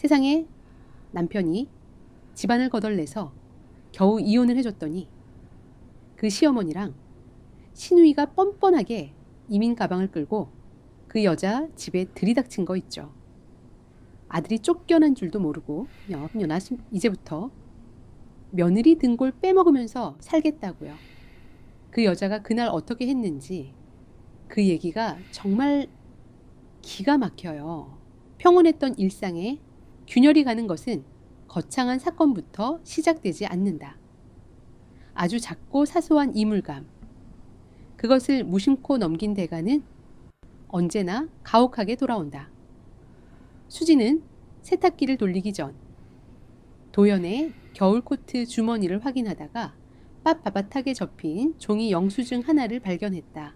세상에 남편이 집안을 거덜내서 겨우 이혼을 해줬더니 그 시어머니랑 시누이가 뻔뻔하게 이민 가방을 끌고 그 여자 집에 들이닥친 거 있죠. 아들이 쫓겨난 줄도 모르고 녀나 이제부터 며느리 등골 빼먹으면서 살겠다고요. 그 여자가 그날 어떻게 했는지 그 얘기가 정말 기가 막혀요. 평온했던 일상에 균열이 가는 것은 거창한 사건부터 시작되지 않는다. 아주 작고 사소한 이물감, 그것을 무심코 넘긴 대가는 언제나 가혹하게 돌아온다. 수지는 세탁기를 돌리기 전 도연의 겨울 코트 주머니를 확인하다가 빳빳하게 접힌 종이 영수증 하나를 발견했다.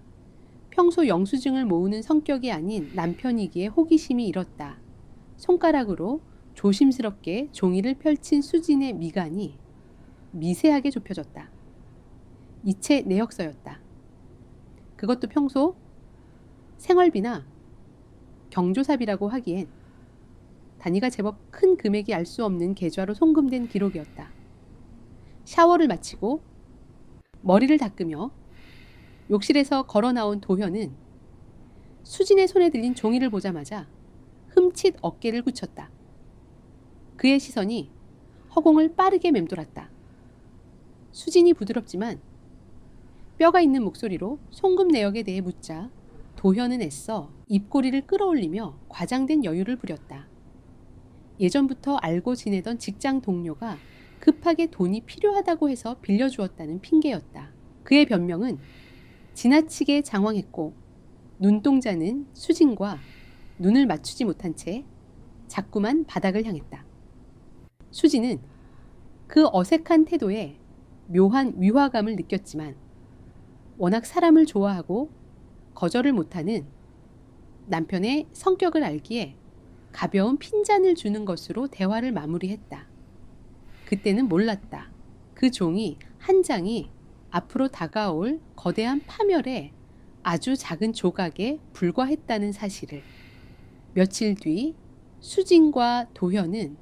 평소 영수증을 모으는 성격이 아닌 남편이기에 호기심이 일었다. 손가락으로 조심스럽게 종이를 펼친 수진의 미간이 미세하게 좁혀졌다. 이체 내역서였다. 그것도 평소 생활비나 경조사비라고 하기엔 단위가 제법 큰 금액이 알 수 없는 계좌로 송금된 기록이었다. 샤워를 마치고 머리를 닦으며 욕실에서 걸어 나온 도현은 수진의 손에 들린 종이를 보자마자 흠칫 어깨를 굳혔다. 그의 시선이 허공을 빠르게 맴돌았다. 수진이 부드럽지만 뼈가 있는 목소리로 송금 내역에 대해 묻자 도현은 애써 입꼬리를 끌어올리며 과장된 여유를 부렸다. 예전부터 알고 지내던 직장 동료가 급하게 돈이 필요하다고 해서 빌려주었다는 핑계였다. 그의 변명은 지나치게 장황했고 눈동자는 수진과 눈을 맞추지 못한 채 자꾸만 바닥을 향했다. 수진은 그 어색한 태도에 묘한 위화감을 느꼈지만 워낙 사람을 좋아하고 거절을 못하는 남편의 성격을 알기에 가벼운 핀잔을 주는 것으로 대화를 마무리했다. 그때는 몰랐다. 그 종이 한 장이 앞으로 다가올 거대한 파멸의 아주 작은 조각에 불과했다는 사실을. 며칠 뒤 수진과 도현은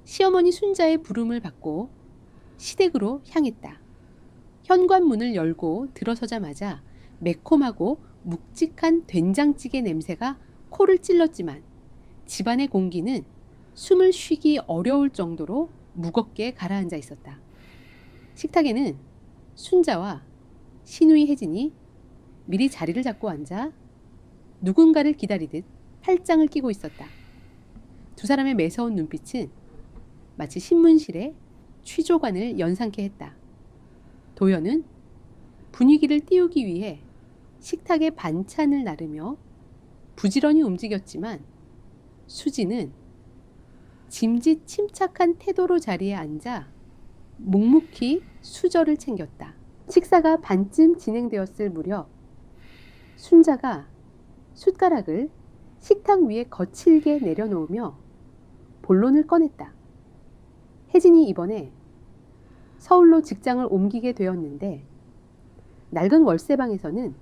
시어머니 순자의 부름을 받고 시댁으로 향했다. 현관문을 열고 들어서자마자 매콤하고 묵직한 된장찌개 냄새가 코를 찔렀지만 집안의 공기는 숨을 쉬기 어려울 정도로 무겁게 가라앉아 있었다. 식탁에는 순자와 시누이 혜진이 미리 자리를 잡고 앉아 누군가를 기다리듯 팔짱을 끼고 있었다. 두 사람의 매서운 눈빛은 마치 신문실의 취조관을 연상케 했다. 도연은 분위기를 띄우기 위해 식탁에 반찬을 나르며 부지런히 움직였지만 수지는 짐짓 침착한 태도로 자리에 앉아 묵묵히 수저를 챙겼다. 식사가 반쯤 진행되었을 무렵 순자가 숟가락을 식탁 위에 거칠게 내려놓으며 본론을 꺼냈다. 혜진이 이번에 서울로 직장을 옮기게 되었는데 낡은 월세방에서는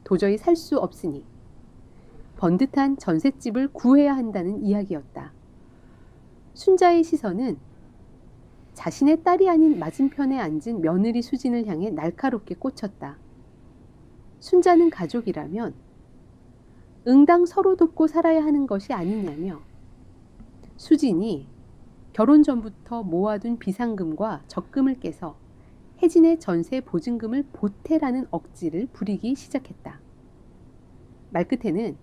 도저히 살 수 없으니 번듯한 전셋집을 구해야 한다는 이야기였다. 순자의 시선은 자신의 딸이 아닌 맞은편에 앉은 며느리 수진을 향해 날카롭게 꽂혔다. 순자는 가족이라면 응당 서로 돕고 살아야 하는 것이 아니냐며 수진이 결혼 전부터 모아둔 비상금과 적금을 깨서 혜진의 전세 보증금을 보태라는 억지를 부리기 시작했다. 말끝에는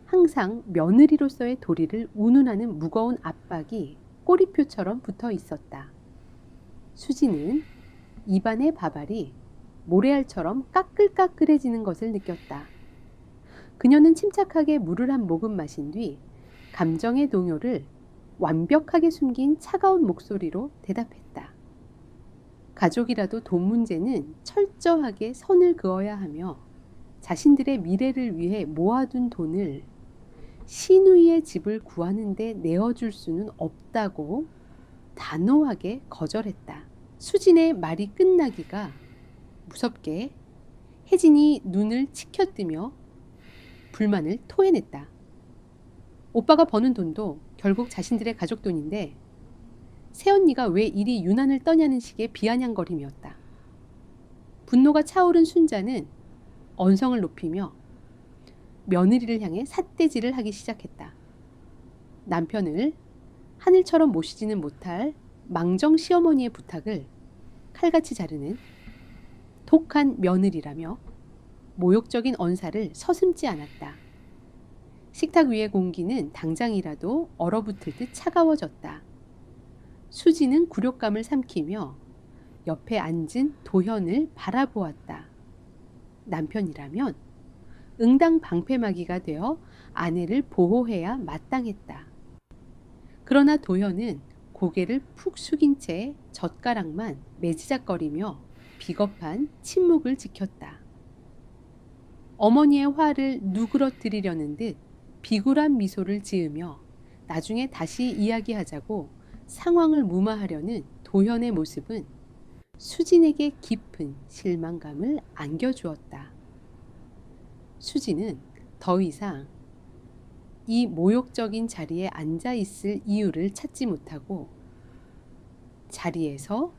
항상 며느리로서의 도리를 운운하는 무거운 압박이 꼬리표처럼 붙어 있었다. 수지는 입안의 밥알이 모래알처럼 까끌까끌해지는 것을 느꼈다. 그녀는 침착하게 물을 한 모금 마신 뒤 감정의 동요를 완벽하게 숨긴 차가운 목소리로 대답했다. 가족이라도 돈 문제는 철저하게 선을 그어야 하며 자신들의 미래를 위해 모아둔 돈을 시누이의 집을 구하는 데 내어줄 수는 없다고 단호하게 거절했다. 수진의 말이 끝나기가 무섭게 혜진이 눈을 치켜뜨며 불만을 토해냈다. 오빠가 버는 돈도 결국 자신들의 가족 돈인데 새언니가 왜 이리 유난을 떠냐는 식의 비아냥거림이었다. 분노가 차오른 순자는 언성을 높이며 며느리를 향해 삿대질을 하기 시작했다. 남편을 하늘처럼 모시지는 못할 망정 시어머니의 부탁을 칼같이 자르는 독한 며느리라며 모욕적인 언사를 서슴지 않았다. 식탁 위의 공기는 당장이라도 얼어붙을 듯 차가워졌다. 수지는 굴욕감을 삼키며 옆에 앉은 도현을 바라보았다. 남편이라면 응당방패막이가 되어 아내를 보호해야 마땅했다. 그러나 도현은 고개를 푹 숙인 채 젓가락만 매지작거리며 비겁한 침묵을 지켰다. 어머니의 화를 누그러뜨리려는 듯 비굴한 미소를 지으며 나중에 다시 이야기하자고 상황을 무마하려는 도현의 모습은 수진에게 깊은 실망감을 안겨주었다. 수진은 더 이상 이 모욕적인 자리에 앉아 있을 이유를 찾지 못하고 자리에서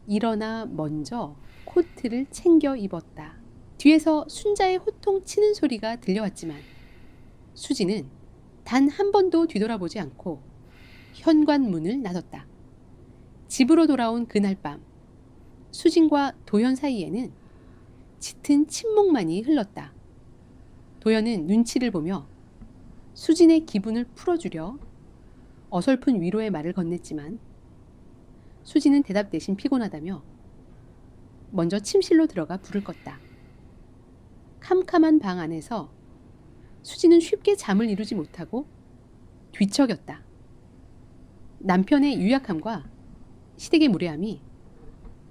일어나 먼저 코트를 챙겨 입었다. 뒤에서 순자의 호통치는 소리가 들려왔지만 수진은 단 한 번도 뒤돌아보지 않고 현관문을 나섰다. 집으로 돌아온 그날 밤 수진과 도현 사이에는 짙은 침묵만이 흘렀다. 도현은 눈치를 보며 수진의 기분을 풀어주려 어설픈 위로의 말을 건넸지만 수진은 대답 대신 피곤하다며 먼저 침실로 들어가 불을 껐다. 캄캄한 방 안에서 수진은 쉽게 잠을 이루지 못하고 뒤척였다. 남편의 유약함과 시댁의 무례함이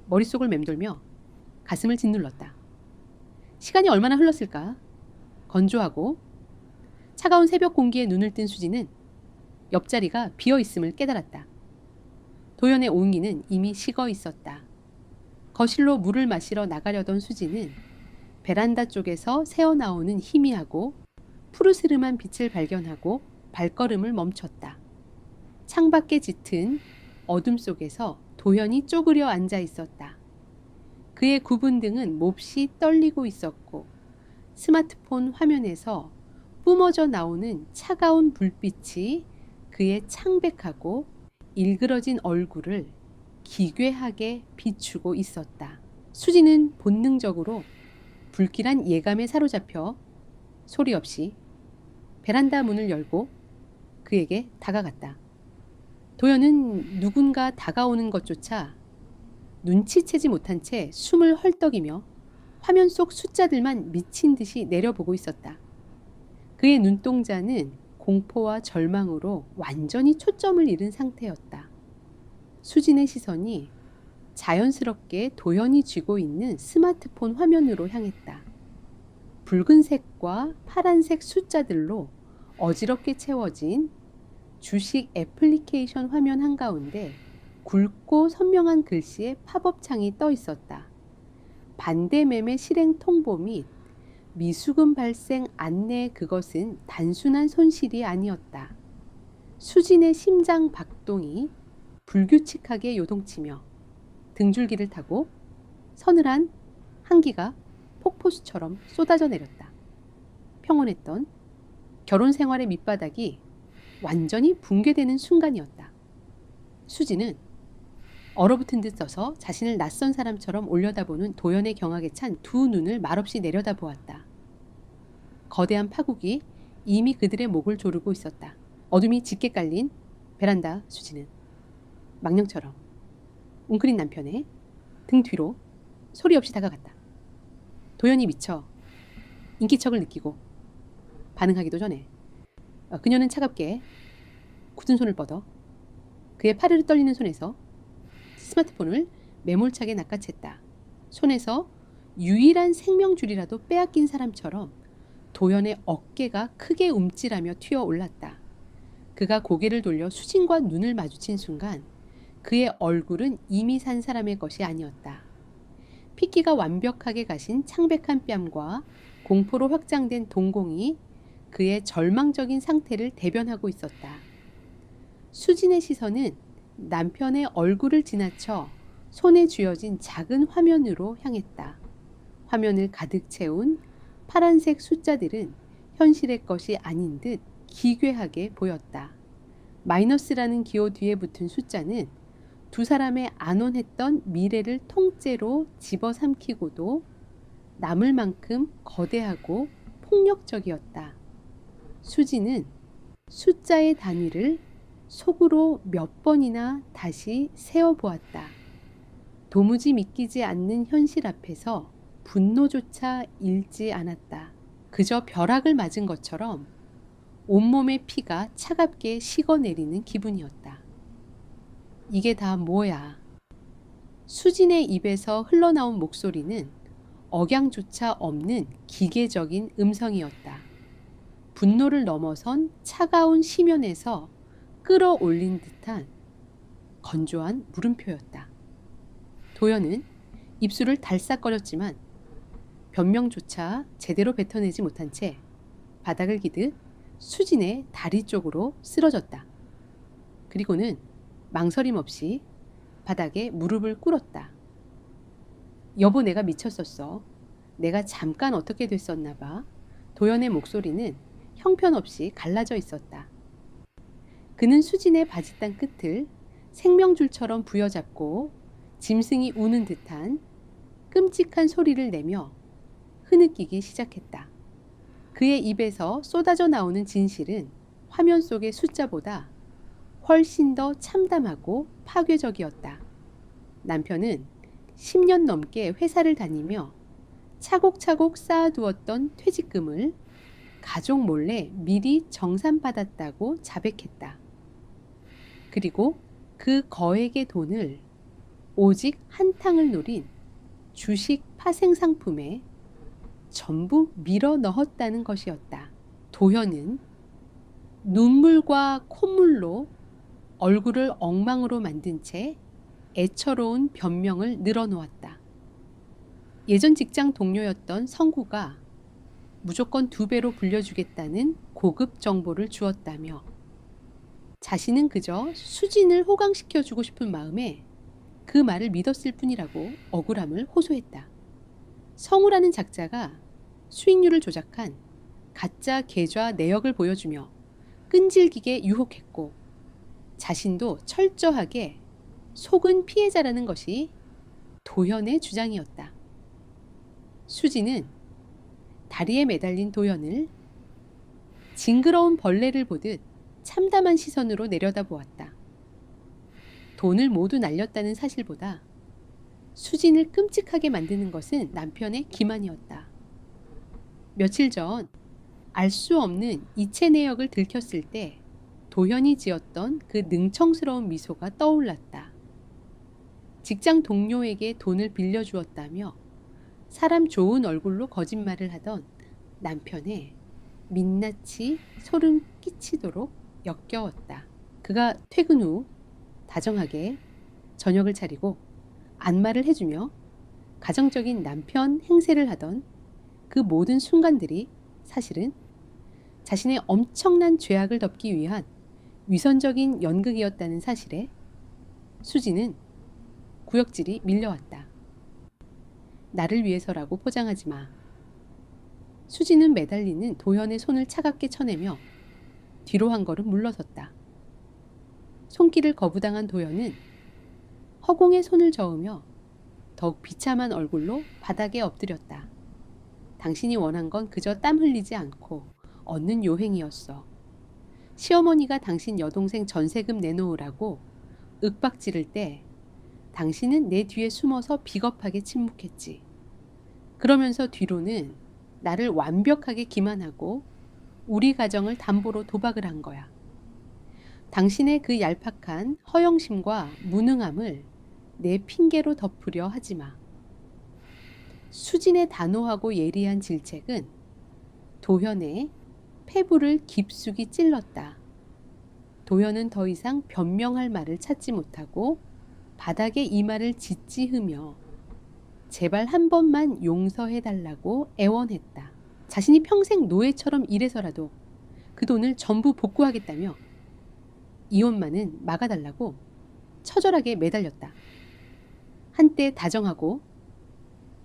머릿속을 맴돌며 가슴을 짓눌렀다. 시간이 얼마나 흘렀을까? 건조하고 차가운 새벽 공기에 눈을 뜬 수지는 옆자리가 비어있음을 깨달았다. 도연의 옹이는 이미 식어 있었다. 거실로 물을 마시러 나가려던 수지는 베란다 쪽에서 새어나오는 희미하고 푸르스름한 빛을 발견하고 발걸음을 멈췄다. 창밖에 짙은 어둠 속에서 도현이 쪼그려 앉아 있었다. 그의 굽은 등은 몹시 떨리고 있었고 스마트폰 화면에서 뿜어져 나오는 차가운 불빛이 그의 창백하고 일그러진 얼굴을 기괴하게 비추고 있었다. 수지는 본능적으로 불길한 예감에 사로잡혀 소리 없이 베란다 문을 열고 그에게 다가갔다. 도연은 누군가 다가오는 것조차 눈치채지 못한 채 숨을 헐떡이며 화면 속 숫자들만 미친 듯이 내려보고 있었다. 그의 눈동자는 공포와 절망으로 완전히 초점을 잃은 상태였다. 수진의 시선이 자연스럽게 도연이 쥐고 있는 스마트폰 화면으로 향했다. 붉은색과 파란색 숫자들로 어지럽게 채워진 주식 애플리케이션 화면 한가운데 굵고 선명한 글씨의 팝업 창이 떠 있었다. 반대 매매 실행 통보 및 미수금 발생 안내. 그것은 단순한 손실이 아니었다. 수진의 심장 박동이 불규칙하게 요동치며 등줄기를 타고 서늘한 한기가 폭포수처럼 쏟아져 내렸다. 평온했던 결혼 생활의 밑바닥이 완전히 붕괴되는 순간이었다. 수지는 얼어붙은 듯 서서 자신을 낯선 사람처럼 올려다보는 도연의 경악에 찬 두 눈을 말없이 내려다보았다. 거대한 파국이 이미 그들의 목을 조르고 있었다. 어둠이 짙게 깔린 베란다. 수지는 망령처럼 웅크린 남편의 등 뒤로 소리 없이 다가갔다. 도연이 미쳐 인기척을 느끼고 반응하기도 전에 그녀는 차갑게 굳은 손을 뻗어 그의 파르르 떨리는 손에서 스마트폰을 매몰차게 낚아챘다. 손에서 유일한 생명줄이라도 빼앗긴 사람처럼 도연의 어깨가 크게 움찔하며 튀어올랐다. 그가 고개를 돌려 수진과 눈을 마주친 순간 그의 얼굴은 이미 산 사람의 것이 아니었다. 핏기가 완벽하게 가신 창백한 뺨과 공포로 확장된 동공이 그의 절망적인 상태를 대변하고 있었다. 수진의 시선은 남편의 얼굴을 지나쳐 손에 쥐어진 작은 화면으로 향했다. 화면을 가득 채운 파란색 숫자들은 현실의 것이 아닌 듯 기괴하게 보였다. 마이너스라는 기호 뒤에 붙은 숫자는 두 사람의 안온했던 미래를 통째로 집어삼키고도 남을 만큼 거대하고 폭력적이었다. 수지는 숫자의 단위를 속으로 몇 번이나 다시 세어보았다. 도무지 믿기지 않는 현실 앞에서 분노조차 일지 않았다. 그저 벼락을 맞은 것처럼 온몸의 피가 차갑게 식어내리는 기분이었다. 이게 다 뭐야? 수진의 입에서 흘러나온 목소리는 억양조차 없는 기계적인 음성이었다. 분노를 넘어선 차가운 심연에서 끌어올린 듯한 건조한 물음표였다. 도연은 입술을 달싹거렸지만 변명조차 제대로 뱉어내지 못한 채 바닥을 기듯 수진의 다리 쪽으로 쓰러졌다. 그리고는 망설임 없이 바닥에 무릎을 꿇었다. 여보, 내가 미쳤었어. 내가 잠깐 어떻게 됐었나 봐. 도연의 목소리는 형편없이 갈라져 있었다. 그는 수진의 바짓단 끝을 생명줄처럼 부여잡고 짐승이 우는 듯한 끔찍한 소리를 내며 흐느끼기 시작했다. 그의 입에서 쏟아져 나오는 진실은 화면 속의 숫자보다 훨씬 더 참담하고 파괴적이었다. 남편은 10년 넘게 회사를 다니며 차곡차곡 쌓아두었던 퇴직금을 가족 몰래 미리 정산받았다고 자백했다. 그리고 그 거액의 돈을 오직 한탕을 노린 주식 파생 상품에 전부 밀어 넣었다는 것이었다. 도현은 눈물과 콧물로 얼굴을 엉망으로 만든 채 애처로운 변명을 늘어놓았다. 예전 직장 동료였던 성구가 무조건 2배로 불려주겠다는 고급 정보를 주었다며 자신은 그저 수진을 호강시켜주고 싶은 마음에 그 말을 믿었을 뿐이라고 억울함을 호소했다. 성우라는 작자가 수익률을 조작한 가짜 계좌 내역을 보여주며 끈질기게 유혹했고 자신도 철저하게 속은 피해자라는 것이 도현의 주장이었다. 수지는 다리에 매달린 도현을 징그러운 벌레를 보듯 참담한 시선으로 내려다보았다. 돈을 모두 날렸다는 사실보다 수진을 끔찍하게 만드는 것은 남편의 기만이었다. 며칠 전 알 수 없는 이체 내역을 들켰을 때 도현이 지었던 그 능청스러운 미소가 떠올랐다. 직장 동료에게 돈을 빌려주었다며 사람 좋은 얼굴로 거짓말을 하던 남편의 민낯이 소름 끼치도록 역겨웠다. 그가 퇴근 후 다정하게 저녁을 차리고 안마를 해주며 가정적인 남편 행세를 하던 그 모든 순간들이 사실은 자신의 엄청난 죄악을 덮기 위한 위선적인 연극이었다는 사실에 수지는 구역질이 밀려왔다. 나를 위해서라고 포장하지 마. 수지는 매달리는 도현의 손을 차갑게 쳐내며 뒤로 한 걸음 물러섰다. 손길을 거부당한 도현은 허공에 손을 저으며 더욱 비참한 얼굴로 바닥에 엎드렸다. 당신이 원한 건 그저 땀 흘리지 않고 얻는 요행이었어. 시어머니가 당신 여동생 전세금 내놓으라고 윽박지를 때 당신은 내 뒤에 숨어서 비겁하게 침묵했지. 그러면서 뒤로는 나를 완벽하게 기만하고 우리 가정을 담보로 도박을 한 거야. 당신의 그 얄팍한 허영심과 무능함을 내 핑계로 덮으려 하지 마. 수진의 단호하고 예리한 질책은 도현의 폐부를 깊숙이 찔렀다. 도현은 더 이상 변명할 말을 찾지 못하고 바닥에 이마를 짓지으며 제발 한 번만 용서해달라고 애원했다. 자신이 평생 노예처럼 일해서라도 그 돈을 전부 복구하겠다며 이혼만은 막아달라고 처절하게 매달렸다. 한때 다정하고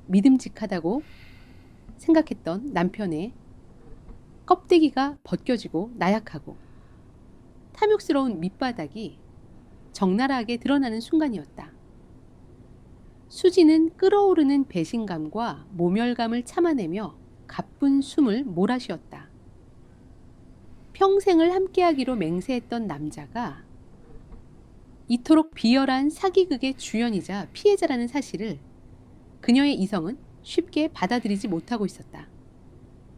믿음직하다고 생각했던 남편의 껍데기가 벗겨지고 나약하고 탐욕스러운 밑바닥이 적나라하게 드러나는 순간이었다. 수지는 끓어오르는 배신감과 모멸감을 참아내며 가쁜 숨을 몰아쉬었다. 평생을 함께하기로 맹세했던 남자가 이토록 비열한 사기극의 주연이자 피해자라는 사실을 그녀의 이성은 쉽게 받아들이지 못하고 있었다.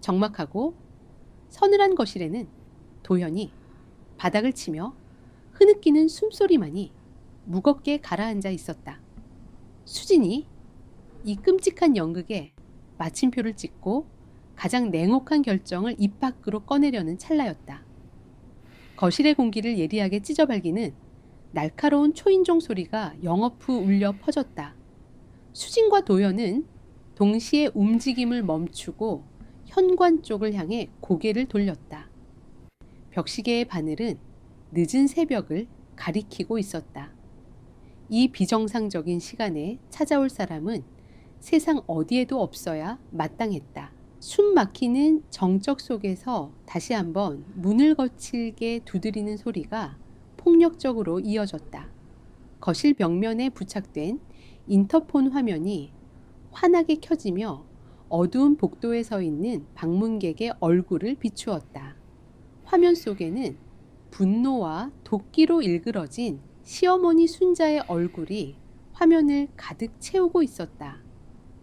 적막하고 서늘한 거실에는 도현이 바닥을 치며 흐느끼는 숨소리만이 무겁게 가라앉아 있었다. 수진이 이 끔찍한 연극에 마침표를 찍고 가장 냉혹한 결정을 입 밖으로 꺼내려는 찰나였다. 거실의 공기를 예리하게 찢어발기는 날카로운 초인종 소리가 영업 후 울려 퍼졌다. 수진과 도현은 동시에 움직임을 멈추고 현관 쪽을 향해 고개를 돌렸다. 벽시계의 바늘은 늦은 새벽을 가리키고 있었다. 이 비정상적인 시간에 찾아올 사람은 세상 어디에도 없어야 마땅했다. 숨 막히는 정적 속에서 다시 한번 문을 거칠게 두드리는 소리가 폭력적으로 이어졌다. 거실 벽면에 부착된 인터폰 화면이 환하게 켜지며 어두운 복도에 서 있는 방문객의 얼굴을 비추었다. 화면 속에는 분노와 도끼로 일그러진 시어머니 순자의 얼굴이 화면을 가득 채우고 있었다.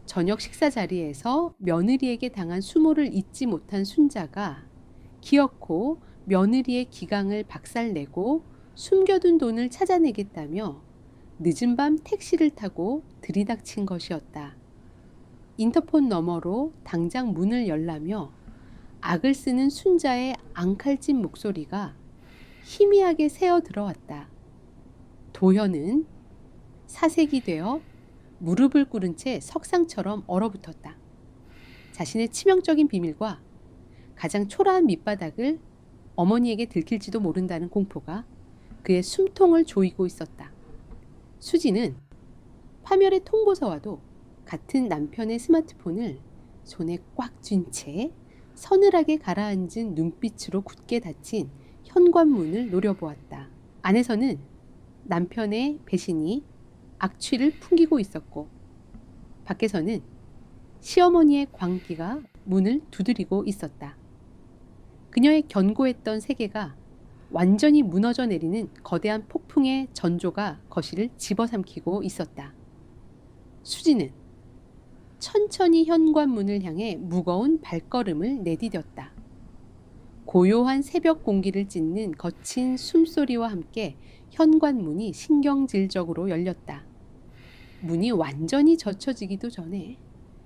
저녁 식사 자리에서 며느리에게 당한 수모를 잊지 못한 순자가 기어코 며느리의 기강을 박살내고 숨겨둔 돈을 찾아내겠다며 늦은 밤 택시를 타고 들이닥친 것이었다. 인터폰 너머로 당장 문을 열라며 악을 쓰는 순자의 앙칼진 목소리가 희미하게 새어 들어왔다. 도현은 사색이 되어 무릎을 꿇은 채 석상처럼 얼어붙었다. 자신의 치명적인 비밀과 가장 초라한 밑바닥을 어머니에게 들킬지도 모른다는 공포가 그의 숨통을 조이고 있었다. 수지는 파멸의 통보서와도 같은 남편의 스마트폰을 손에 꽉 쥔 채 서늘하게 가라앉은 눈빛으로 굳게 닫힌 현관문을 노려보았다. 안에서는 남편의 배신이 악취를 풍기고 있었고 밖에서는 시어머니의 광기가 문을 두드리고 있었다. 그녀의 견고했던 세계가 완전히 무너져 내리는 거대한 폭풍의 전조가 거실을 집어삼키고 있었다. 수지는 천천히 현관문을 향해 무거운 발걸음을 내디뎠다. 고요한 새벽 공기를 찢는 거친 숨소리와 함께 현관문이 신경질적으로 열렸다. 문이 완전히 젖혀지기도 전에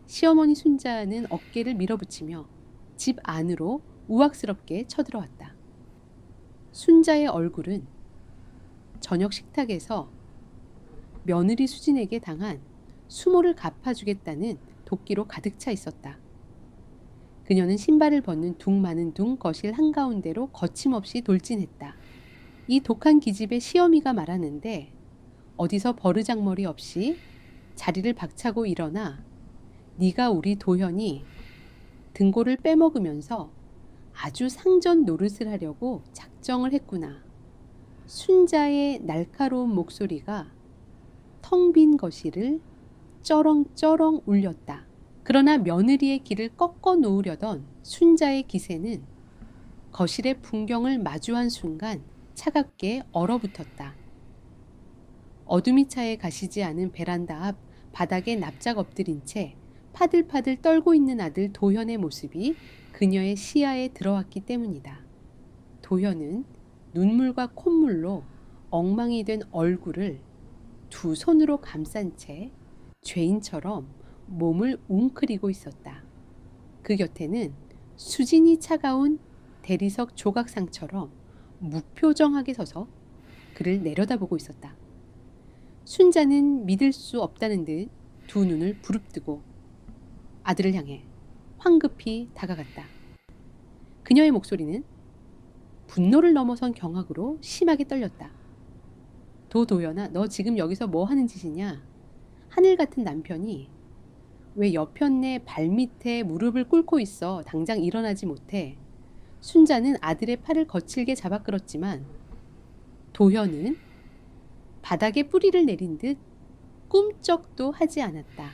시어머니 순자는 어깨를 밀어붙이며 집 안으로 우악스럽게 쳐들어왔다. 순자의 얼굴은 저녁 식탁에서 며느리 수진에게 당한 수모를 갚아주겠다는 도끼로 가득 차 있었다. 그녀는 신발을 벗는 둥 마는 둥 거실 한가운데로 거침없이 돌진했다. 이 독한 기집애 시어미가 말하는데 어디서 버르장머리 없이 자리를 박차고 일어나 네가 우리 도현이 등골을 빼먹으면서 아주 상전 노릇을 하려고 작정을 했구나. 순자의 날카로운 목소리가 텅 빈 거실을 쩌렁쩌렁 울렸다. 그러나 며느리의 길을 꺾어 놓으려던 순자의 기세는 거실의 풍경을 마주한 순간 차갑게 얼어붙었다. 어둠이 차에 가시지 않은 베란다 앞 바닥에 납작 엎드린 채 파들파들 떨고 있는 아들 도현의 모습이 그녀의 시야에 들어왔기 때문이다. 도현은 눈물과 콧물로 엉망이 된 얼굴을 두 손으로 감싼 채 죄인처럼 몸을 웅크리고 있었다. 그 곁에는 수진이 차가운 대리석 조각상처럼 무표정하게 서서 그를 내려다보고 있었다. 순자는 믿을 수 없다는 듯 두 눈을 부릅뜨고 아들을 향해 황급히 다가갔다. 그녀의 목소리는 분노를 넘어선 경악으로 심하게 떨렸다. 도도연아, 너 지금 여기서 뭐 하는 짓이냐? 하늘 같은 남편이 왜 여편네 발밑에 무릎을 꿇고 있어 당장 일어나지 못해. 순자는 아들의 팔을 거칠게 잡아 끌었지만 도현은 바닥에 뿌리를 내린 듯 꿈쩍도 하지 않았다.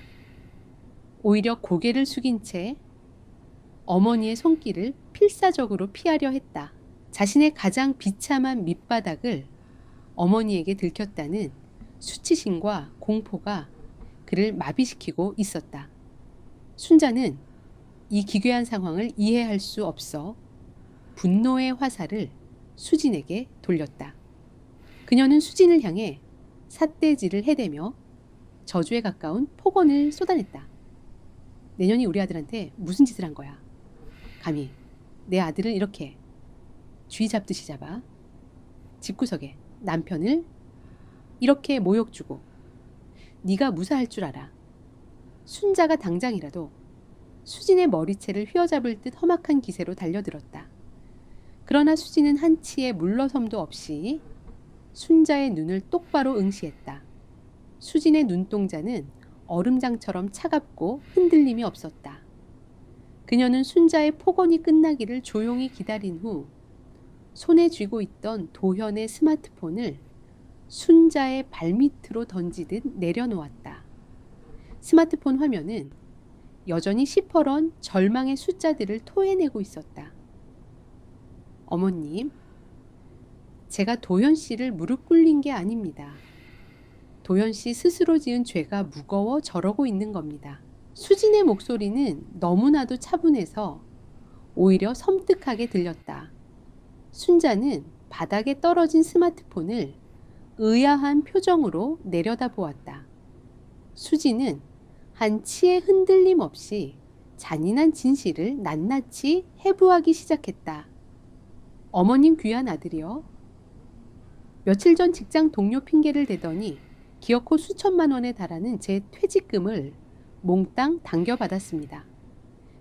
오히려 고개를 숙인 채 어머니의 손길을 필사적으로 피하려 했다. 자신의 가장 비참한 밑바닥을 어머니에게 들켰다는 수치심과 공포가 그를 마비시키고 있었다. 순자는 이 기괴한 상황을 이해할 수 없어 분노의 화살을 수진에게 돌렸다. 그녀는 수진을 향해 삿대질을 해대며 저주에 가까운 폭언을 쏟아냈다. 내년이 우리 아들한테 무슨 짓을 한 거야? 감히 내 아들을 이렇게 쥐 잡듯이 잡아 집구석에 남편을 이렇게 모욕 주고 네가 무사할 줄 알아. 순자가 당장이라도 수진의 머리채를 휘어잡을 듯 험악한 기세로 달려들었다. 그러나 수진은 한치의 물러섬도 없이 순자의 눈을 똑바로 응시했다. 수진의 눈동자는 얼음장처럼 차갑고 흔들림이 없었다. 그녀는 순자의 폭언이 끝나기를 조용히 기다린 후 손에 쥐고 있던 도현의 스마트폰을 순자의 발밑으로 던지듯 내려놓았다. 스마트폰 화면은 여전히 시퍼런 절망의 숫자들을 토해내고 있었다. 어머님, 제가 도현 씨를 무릎 꿇린 게 아닙니다. 도현 씨 스스로 지은 죄가 무거워 저러고 있는 겁니다. 수진의 목소리는 너무나도 차분해서 오히려 섬뜩하게 들렸다. 순자는 바닥에 떨어진 스마트폰을 의아한 표정으로 내려다보았다. 수진은 한치의 흔들림 없이 잔인한 진실을 낱낱이 해부하기 시작했다. 어머님 귀한 아들이여. 며칠 전 직장 동료 핑계를 대더니 기어코 수천만 원에 달하는 제 퇴직금을 몽땅 당겨받았습니다.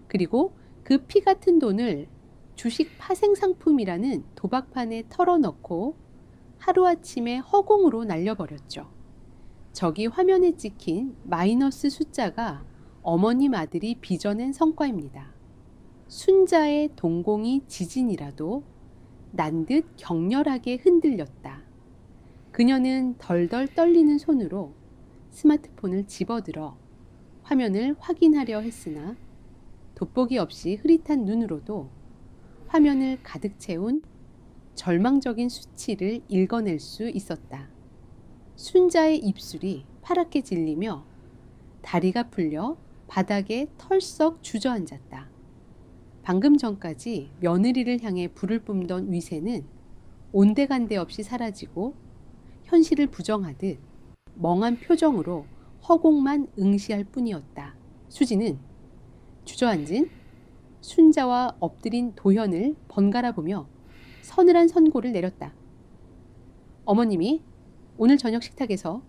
그리고 그 피 같은 돈을 주식 파생 상품이라는 도박판에 털어넣고 하루아침에 허공으로 날려버렸죠. 저기 화면에 찍힌 마이너스 숫자가 어머님 아들이 빚어낸 성과입니다. 순자의 동공이 지진이라도 난 듯 격렬하게 흔들렸다. 그녀는 덜덜 떨리는 손으로 스마트폰을 집어들어 화면을 확인하려 했으나 돋보기 없이 흐릿한 눈으로도 화면을 가득 채운 절망적인 수치를 읽어낼 수 있었다. 순자의 입술이 파랗게 질리며 다리가 풀려 바닥에 털썩 주저앉았다. 방금 전까지 며느리를 향해 불을 뿜던 위세는 온데간데 없이 사라지고 현실을 부정하듯 멍한 표정으로 허공만 응시할 뿐이었다. 수지는 주저앉은 순자와 엎드린 도현을 번갈아 보며 서늘한 선고를 내렸다. 어머님이 오늘 저녁 식탁에서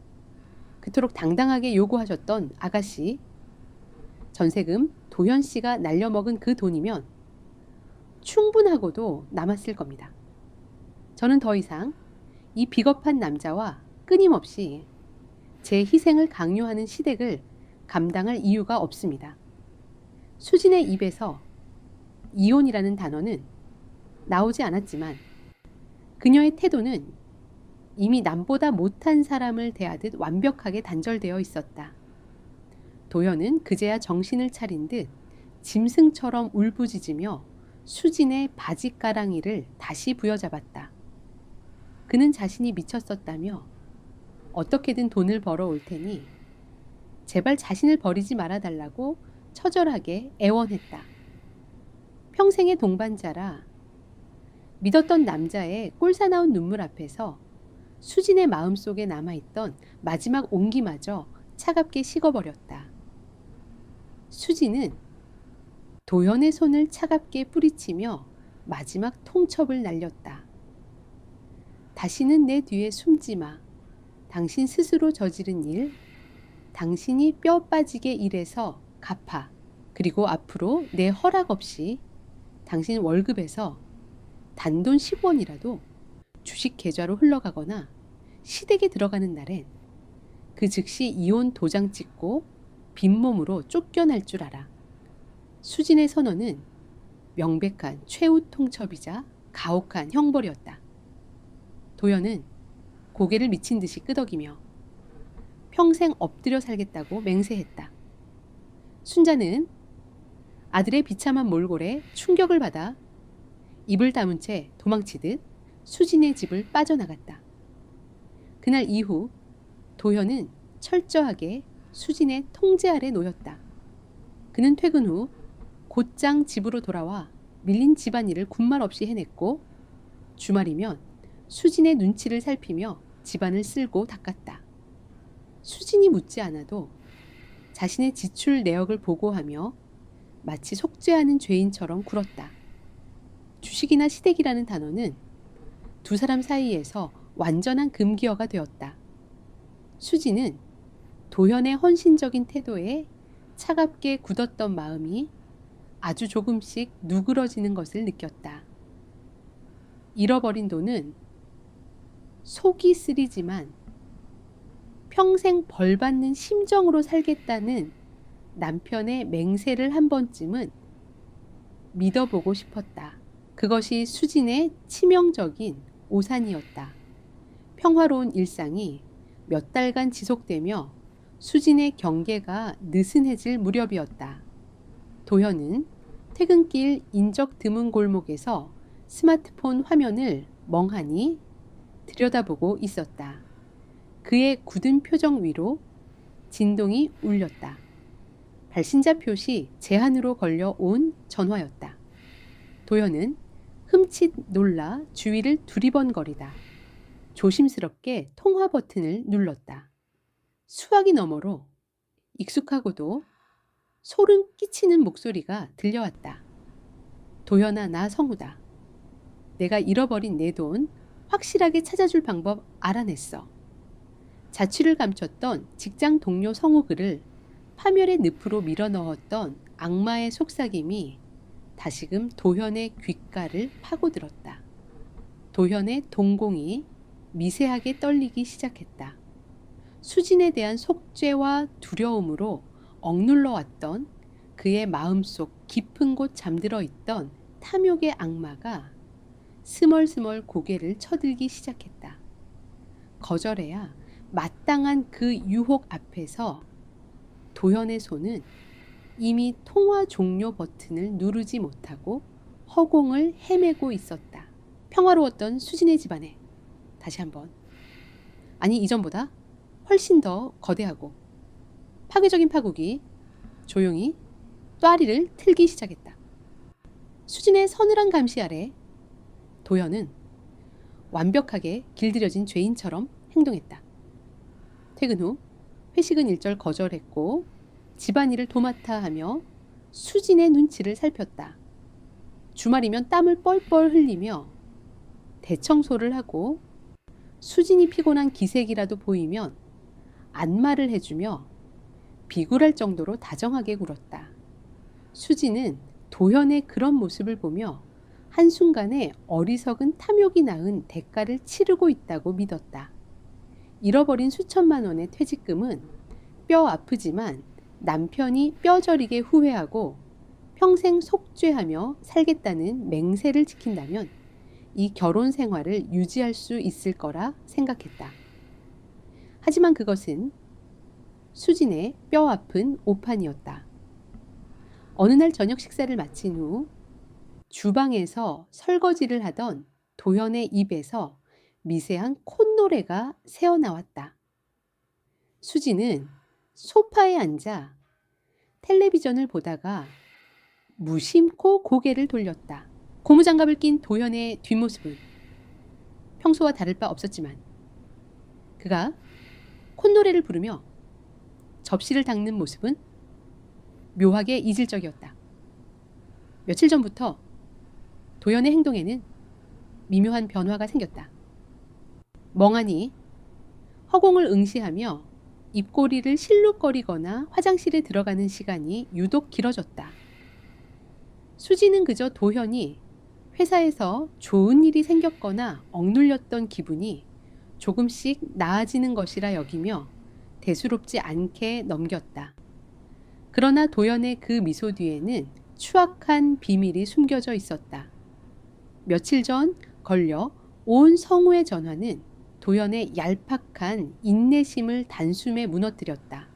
그토록 당당하게 요구하셨던 아가씨, 전세금 도현 씨가 날려먹은 그 돈이면 충분하고도 남았을 겁니다. 저는 더 이상 이 비겁한 남자와 끊임없이 제 희생을 강요하는 시댁을 감당할 이유가 없습니다. 수진의 입에서 이혼이라는 단어는 나오지 않았지만 그녀의 태도는 이미 남보다 못한 사람을 대하듯 완벽하게 단절되어 있었다. 도현은 그제야 정신을 차린 듯 짐승처럼 울부짖으며 수진의 바지가랑이를 다시 부여잡았다. 그는 자신이 미쳤었다며 어떻게든 돈을 벌어올 테니 제발 자신을 버리지 말아달라고 처절하게 애원했다. 평생의 동반자라 믿었던 남자의 꼴사나운 눈물 앞에서 수진의 마음속에 남아있던 마지막 온기마저 차갑게 식어버렸다. 수진은 도현의 손을 차갑게 뿌리치며 마지막 통첩을 날렸다. 다시는 내 뒤에 숨지 마. 당신 스스로 저지른 일, 당신이 뼈 빠지게 일해서 갚아. 그리고 앞으로 내 허락 없이 당신 월급에서 단돈 10원이라도 주식 계좌로 흘러가거나 시댁에 들어가는 날엔 그 즉시 이혼 도장 찍고 빈몸으로 쫓겨날 줄 알아. 수진의 선언은 명백한 최후 통첩이자 가혹한 형벌이었다. 도연은 고개를 미친 듯이 끄덕이며 평생 엎드려 살겠다고 맹세했다. 순자는 아들의 비참한 몰골에 충격을 받아 입을 다문 채 도망치듯 수진의 집을 빠져나갔다. 그날 이후 도현은 철저하게 수진의 통제 아래 놓였다. 그는 퇴근 후 곧장 집으로 돌아와 밀린 집안일을 군말 없이 해냈고 주말이면 수진의 눈치를 살피며 집안을 쓸고 닦았다. 수진이 묻지 않아도 자신의 지출 내역을 보고하며 마치 속죄하는 죄인처럼 굴었다. 주식이나 시댁이라는 단어는 두 사람 사이에서 완전한 금기어가 되었다. 수진은 도현의 헌신적인 태도에 차갑게 굳었던 마음이 아주 조금씩 누그러지는 것을 느꼈다. 잃어버린 돈은 속이 쓰리지만 평생 벌받는 심정으로 살겠다는 남편의 맹세를 한 번쯤은 믿어보고 싶었다. 그것이 수진의 치명적인 오산이었다. 평화로운 일상이 몇 달간 지속되며 수진의 경계가 느슨해질 무렵이었다. 도현은 퇴근길 인적 드문 골목에서 스마트폰 화면을 멍하니 들여다보고 있었다. 그의 굳은 표정 위로 진동이 울렸다. 발신자 표시 제한으로 걸려온 전화였다. 도현은 흠칫 놀라 주위를 두리번거리다 조심스럽게 통화 버튼을 눌렀다. 수화기 너머로 익숙하고도 소름 끼치는 목소리가 들려왔다. 도현아, 나 성우다. 내가 잃어버린 내 돈 확실하게 찾아줄 방법 알아냈어. 자취를 감췄던 직장 동료 성우 글을 파멸의 늪으로 밀어넣었던 악마의 속삭임이 다시금 도현의 귓가를 파고들었다. 도현의 동공이 미세하게 떨리기 시작했다. 수진에 대한 속죄와 두려움으로 억눌러 왔던 그의 마음속 깊은 곳 잠들어 있던 탐욕의 악마가 스멀스멀 고개를 쳐들기 시작했다. 거절해야 마땅한 그 유혹 앞에서 도현의 손은 이미 통화 종료 버튼을 누르지 못하고 허공을 헤매고 있었다. 평화로웠던 수진의 집안에 다시 한번, 아니 이전보다 훨씬 더 거대하고 파괴적인 파국이 조용히 또아리를 틀기 시작했다. 수진의 서늘한 감시 아래 도현은 완벽하게 길들여진 죄인처럼 행동했다. 퇴근 후 회식은 일절 거절했고 집안일을 도맡아 하며 수진의 눈치를 살폈다. 주말이면 땀을 뻘뻘 흘리며 대청소를 하고 수진이 피곤한 기색이라도 보이면 안마를 해주며 비굴할 정도로 다정하게 굴었다. 수진은 도현의 그런 모습을 보며 한순간에 어리석은 탐욕이 낳은 대가를 치르고 있다고 믿었다. 잃어버린 수천만 원의 퇴직금은 뼈 아프지만 남편이 뼈저리게 후회하고 평생 속죄하며 살겠다는 맹세를 지킨다면 이 결혼 생활을 유지할 수 있을 거라 생각했다. 하지만 그것은 수진의 뼈 아픈 오판이었다. 어느 날 저녁 식사를 마친 후 주방에서 설거지를 하던 도현의 입에서 미세한 콧노래가 새어나왔다. 수진은 소파에 앉아 텔레비전을 보다가 무심코 고개를 돌렸다. 고무장갑을 낀 도현의 뒷모습은 평소와 다를 바 없었지만 그가 콧노래를 부르며 접시를 닦는 모습은 묘하게 이질적이었다. 며칠 전부터 도현의 행동에는 미묘한 변화가 생겼다. 멍하니 허공을 응시하며 입꼬리를 실룩거리거나 화장실에 들어가는 시간이 유독 길어졌다. 수지는 그저 도현이 회사에서 좋은 일이 생겼거나 억눌렸던 기분이 조금씩 나아지는 것이라 여기며 대수롭지 않게 넘겼다. 그러나 도연의 그 미소 뒤에는 추악한 비밀이 숨겨져 있었다. 며칠 전 걸려 온 성우의 전화는 도연의 얄팍한 인내심을 단숨에 무너뜨렸다.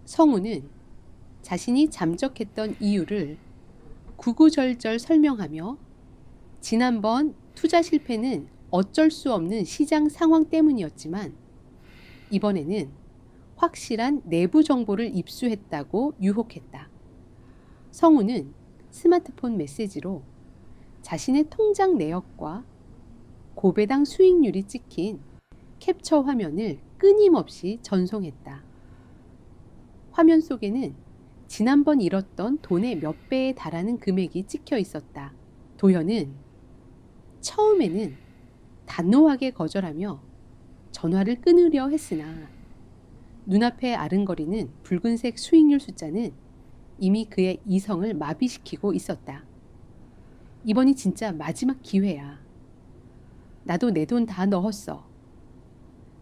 성우는 자신이 잠적했던 이유를 구구절절 설명하며 지난번 투자 실패는 어쩔 수 없는 시장 상황 때문이었지만 이번에는 확실한 내부 정보를 입수했다고 유혹했다. 성우는 스마트폰 메시지로 자신의 통장 내역과 고배당 수익률이 찍힌 캡처 화면을 끊임없이 전송했다. 화면 속에는 지난번 잃었던 돈의 몇 배에 달하는 금액이 찍혀 있었다. 도연은 처음에는 단호하게 거절하며 전화를 끊으려 했으나 눈앞에 아른거리는 붉은색 수익률 숫자는 이미 그의 이성을 마비시키고 있었다. 이번이 진짜 마지막 기회야. 나도 내 돈 다 넣었어.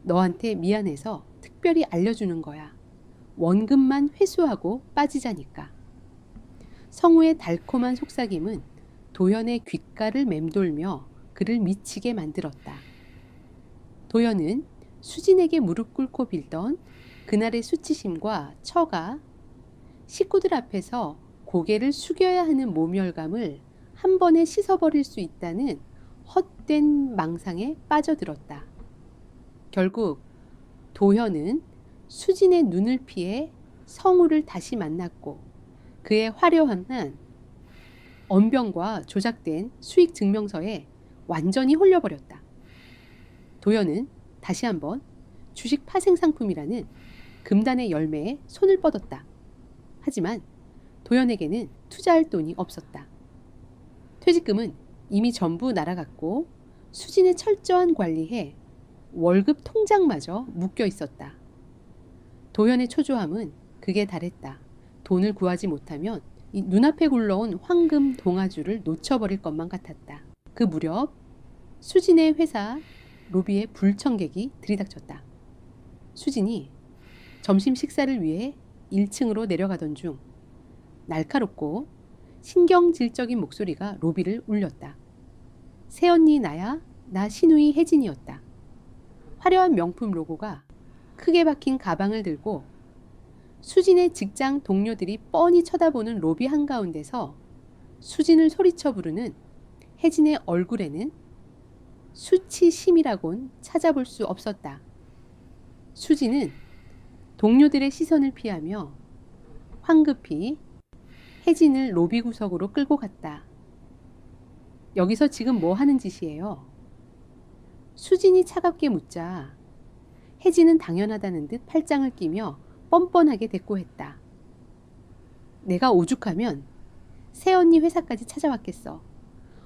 너한테 미안해서 특별히 알려주는 거야. 원금만 회수하고 빠지자니까. 성우의 달콤한 속삭임은 도연의 귓가를 맴돌며 그를 미치게 만들었다. 도연은 수진에게 무릎 꿇고 빌던 그날의 수치심과 처가, 식구들 앞에서 고개를 숙여야 하는 모멸감을 한 번에 씻어버릴 수 있다는 헛된 망상에 빠져들었다. 결국 도현은 수진의 눈을 피해 성우를 다시 만났고 그의 화려한 언변과 조작된 수익 증명서에 완전히 홀려버렸다. 도현은 다시 한번 주식 파생 상품이라는 금단의 열매에 손을 뻗었다. 하지만 도현에게는 투자할 돈이 없었다. 퇴직금은 이미 전부 날아갔고 수진의 철저한 관리에 월급 통장마저 묶여 있었다. 도현의 초조함은 극에 달했다. 돈을 구하지 못하면 이 눈앞에 굴러온 황금 동아줄을 놓쳐버릴 것만 같았다. 그 무렵 수진의 회사 로비에 불청객이 들이닥쳤다. 수진이 점심 식사를 위해 1층으로 내려가던 중 날카롭고 신경질적인 목소리가 로비를 울렸다. 새언니 나야, 나 신우이 혜진이었다. 화려한 명품 로고가 크게 박힌 가방을 들고 수진의 직장 동료들이 뻔히 쳐다보는 로비 한가운데서 수진을 소리쳐 부르는 혜진의 얼굴에는 수치심이라곤 찾아볼 수 없었다. 수진은 동료들의 시선을 피하며 황급히 혜진을 로비 구석으로 끌고 갔다. 여기서 지금 뭐 하는 짓이에요? 수진이 차갑게 묻자 혜진은 당연하다는 듯 팔짱을 끼며 뻔뻔하게 대꾸했다. 내가 오죽하면 새언니 회사까지 찾아왔겠어.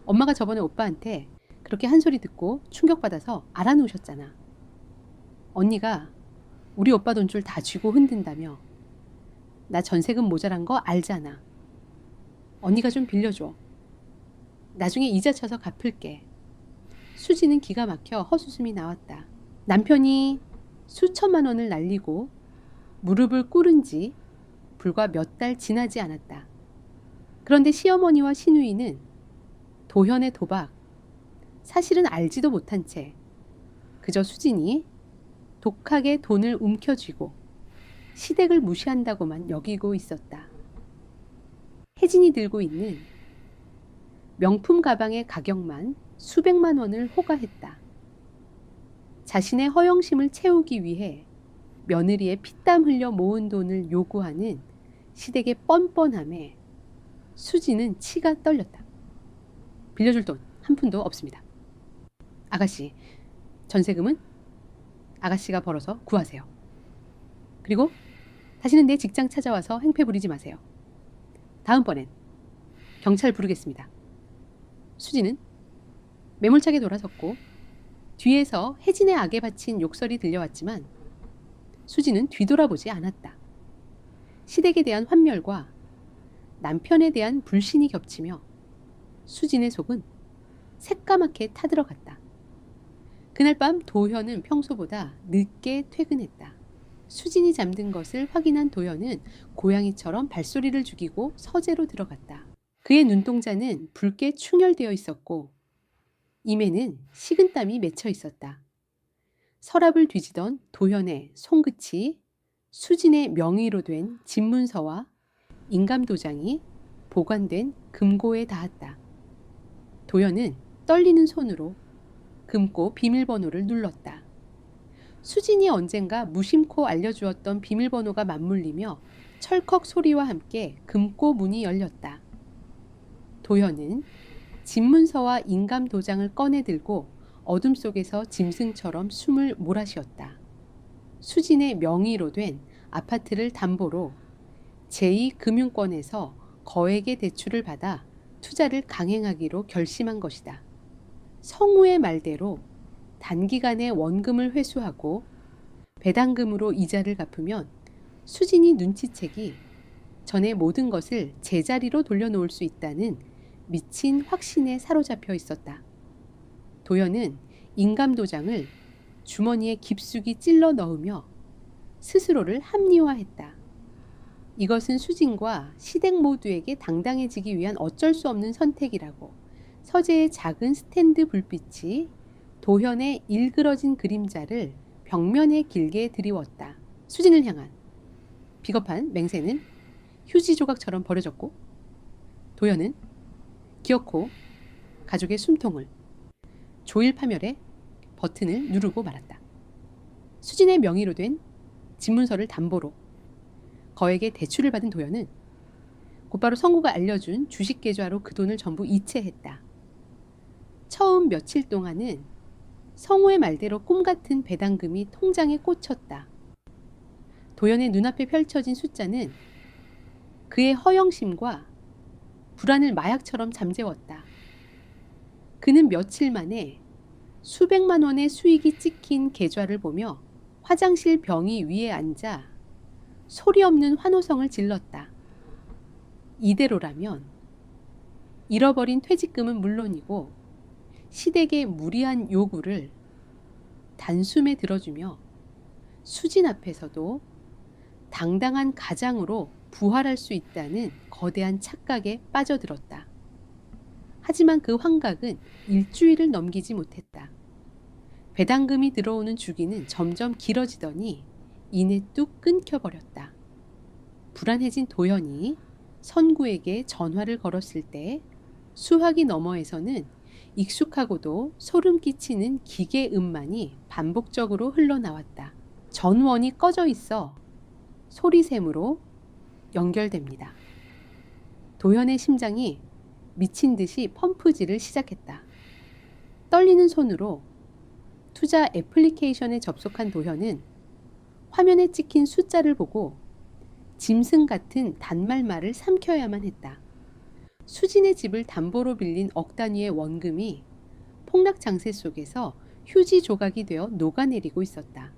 엄마가 저번에 오빠한테 그렇게 한 소리 듣고 충격받아서 알아놓으셨잖아. 언니가 우리 오빠 돈줄 다 쥐고 흔든다며. 나 전세금 모자란 거 알잖아. 언니가 좀 빌려줘. 나중에 이자 쳐서 갚을게. 수지는 기가 막혀 헛웃음이 나왔다. 남편이 수천만 원을 날리고 무릎을 꿇은 지 불과 몇 달 지나지 않았다. 그런데 시어머니와 시누이는 도현의 도박, 사실은 알지도 못한 채 그저 수진이 독하게 돈을 움켜쥐고 시댁을 무시한다고만 여기고 있었다. 혜진이 들고 있는 명품 가방의 가격만 수백만 원을 호가했다. 자신의 허영심을 채우기 위해 며느리의 피땀 흘려 모은 돈을 요구하는 시댁의 뻔뻔함에 수지는 치가 떨렸다. 빌려줄 돈 한 푼도 없습니다. 아가씨, 전세금은 아가씨가 벌어서 구하세요. 그리고 다시는 내 직장 찾아와서 행패 부리지 마세요. 다음번엔 경찰 부르겠습니다. 수지는 매몰차게 돌아섰고 뒤에서 혜진의 악에 바친 욕설이 들려왔지만 수지는 뒤돌아보지 않았다. 시댁에 대한 환멸과 남편에 대한 불신이 겹치며 수진의 속은 새까맣게 타들어갔다. 그날 밤 도현은 평소보다 늦게 퇴근했다. 수진이 잠든 것을 확인한 도현은 고양이처럼 발소리를 죽이고 서재로 들어갔다. 그의 눈동자는 붉게 충혈되어 있었고 입에는 식은땀이 맺혀 있었다. 서랍을 뒤지던 도현의 손끝이 수진의 명의로 된 집문서와 인감도장이 보관된 금고에 닿았다. 도현은 떨리는 손으로 금고 비밀번호를 눌렀다. 수진이 언젠가 무심코 알려주었던 비밀번호가 맞물리며 철컥 소리와 함께 금고 문이 열렸다. 도현은 집문서와 인감도장을 꺼내 들고 어둠 속에서 짐승처럼 숨을 몰아쉬었다. 수진의 명의로 된 아파트를 담보로 제2금융권에서 거액의 대출을 받아 투자를 강행하기로 결심한 것이다. 성우의 말대로 단기간에 원금을 회수하고 배당금으로 이자를 갚으면 수진이 눈치채기 전에 모든 것을 제자리로 돌려놓을 수 있다는 미친 확신에 사로잡혀 있었다. 도현은 인감도장을 주머니에 깊숙이 찔러 넣으며 스스로를 합리화했다. 이것은 수진과 시댁 모두에게 당당해지기 위한 어쩔 수 없는 선택이라고. 서재의 작은 스탠드 불빛이 도현의 일그러진 그림자를 벽면에 길게 드리웠다. 수진을 향한 비겁한 맹세는 휴지 조각처럼 버려졌고 도현은 기어코 가족의 숨통을 조일 파멸의 버튼을 누르고 말았다. 수진의 명의로 된 집문서를 담보로 거액의 대출을 받은 도현은 곧바로 성구가 알려준 주식 계좌로 그 돈을 전부 이체했다. 처음 며칠 동안은 성우의 말대로 꿈같은 배당금이 통장에 꽂혔다. 도현의 눈앞에 펼쳐진 숫자는 그의 허영심과 불안을 마약처럼 잠재웠다. 그는 며칠 만에 수백만 원의 수익이 찍힌 계좌를 보며 화장실 병이 위에 앉아 소리 없는 환호성을 질렀다. 이대로라면 잃어버린 퇴직금은 물론이고 시댁의 무리한 요구를 단숨에 들어주며 수진 앞에서도 당당한 가장으로 부활할 수 있다는 거대한 착각에 빠져들었다. 하지만 그 환각은 일주일을 넘기지 못했다. 배당금이 들어오는 주기는 점점 길어지더니 이내 뚝 끊겨버렸다. 불안해진 도현이 선구에게 전화를 걸었을 때 수화기 너머에서는 익숙하고도 소름 끼치는 기계 음만이 반복적으로 흘러나왔다. 전원이 꺼져 있어 소리샘으로 연결됩니다. 도현의 심장이 미친 듯이 펌프질을 시작했다. 떨리는 손으로 투자 애플리케이션에 접속한 도현은 화면에 찍힌 숫자를 보고 짐승 같은 단말말을 삼켜야만 했다. 수진의 집을 담보로 빌린 억 단위의 원금이 폭락 장세 속에서 휴지 조각이 되어 녹아내리고 있었다.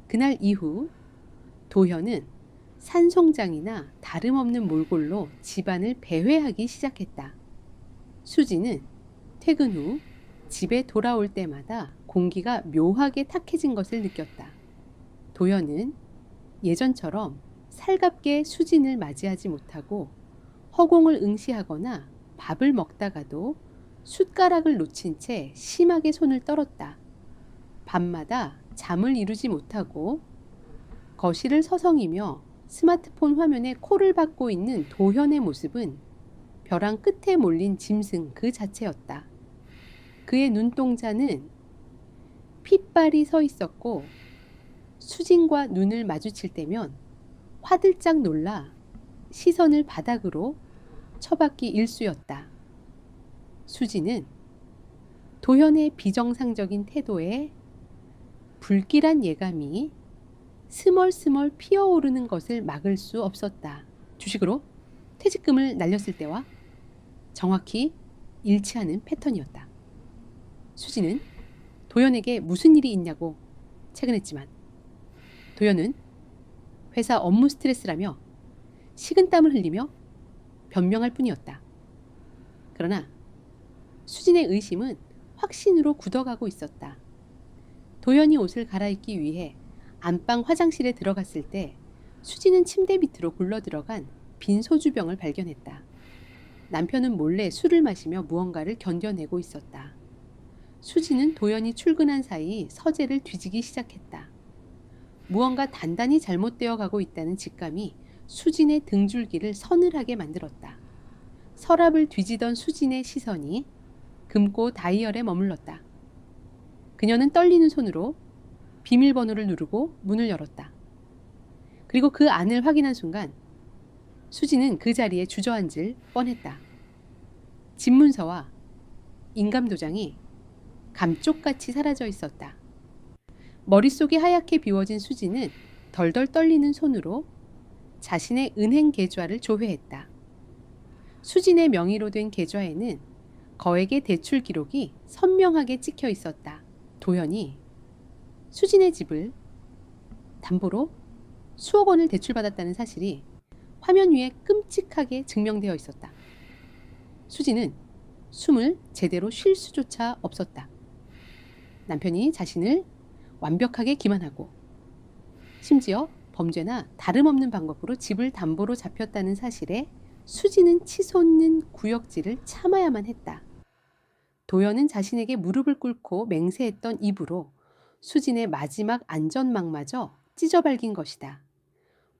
그날 이후 도현은 산송장이나 다름없는 몰골로 집안을 배회하기 시작했다. 수진은 퇴근 후 집에 돌아올 때마다 공기가 묘하게 탁해진 것을 느꼈다. 도현은 예전처럼 살갑게 수진을 맞이하지 못하고 허공을 응시하거나 밥을 먹다가도 숟가락을 놓친 채 심하게 손을 떨었다. 밤마다 잠을 이루지 못하고 거실을 서성이며 스마트폰 화면에 코를 박고 있는 도현의 모습은 벼랑 끝에 몰린 짐승 그 자체였다. 그의 눈동자는 핏발이 서 있었고 수진과 눈을 마주칠 때면 화들짝 놀라 시선을 바닥으로 처박기 일쑤였다. 수진은 도현의 비정상적인 태도에 불길한 예감이 스멀스멀 피어오르는 것을 막을 수 없었다. 주식으로 퇴직금을 날렸을 때와 정확히 일치하는 패턴이었다. 수진은 도현에게 무슨 일이 있냐고 채근했지만 도현은 회사 업무 스트레스라며 식은땀을 흘리며 변명할 뿐이었다. 그러나 수진의 의심은 확신으로 굳어가고 있었다. 도연이 옷을 갈아입기 위해 안방 화장실에 들어갔을 때 수진은 침대 밑으로 굴러들어간 빈 소주병을 발견했다. 남편은 몰래 술을 마시며 무언가를 견뎌내고 있었다. 수진은 도연이 출근한 사이 서재를 뒤지기 시작했다. 무언가 단단히 잘못되어 가고 있다는 직감이 수진의 등줄기를 서늘하게 만들었다. 서랍을 뒤지던 수진의 시선이 금고 다이얼에 머물렀다. 그녀는 떨리는 손으로 비밀번호를 누르고 문을 열었다. 그리고 그 안을 확인한 순간 수진은 그 자리에 주저앉을 뻔했다. 집문서와 인감도장이 감쪽같이 사라져 있었다. 머릿속이 하얗게 비워진 수진은 덜덜 떨리는 손으로 자신의 은행 계좌를 조회했다. 수진의 명의로 된 계좌에는 거액의 대출 기록이 선명하게 찍혀 있었다. 도연이 수진의 집을 담보로 수억 원을 대출받았다는 사실이 화면 위에 끔찍하게 증명되어 있었다. 수진은 숨을 제대로 쉴 수조차 없었다. 남편이 자신을 완벽하게 기만하고 심지어 범죄나 다름없는 방법으로 집을 담보로 잡혔다는 사실에 수진은 치솟는 구역질을 참아야만 했다. 도연은 자신에게 무릎을 꿇고 맹세했던 입으로 수진의 마지막 안전망마저 찢어발긴 것이다.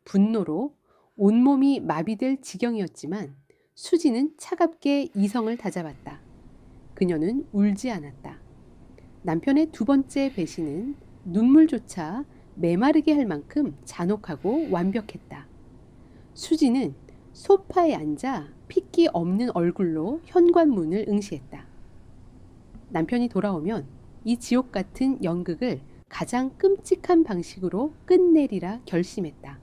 분노로 온몸이 마비될 지경이었지만 수진은 차갑게 이성을 다잡았다. 그녀는 울지 않았다. 남편의 두 번째 배신은 눈물조차 메마르게 할 만큼 잔혹하고 완벽했다. 수진은 소파에 앉아 핏기 없는 얼굴로 현관문을 응시했다. 남편이 돌아오면 이 지옥 같은 연극을 가장 끔찍한 방식으로 끝내리라 결심했다.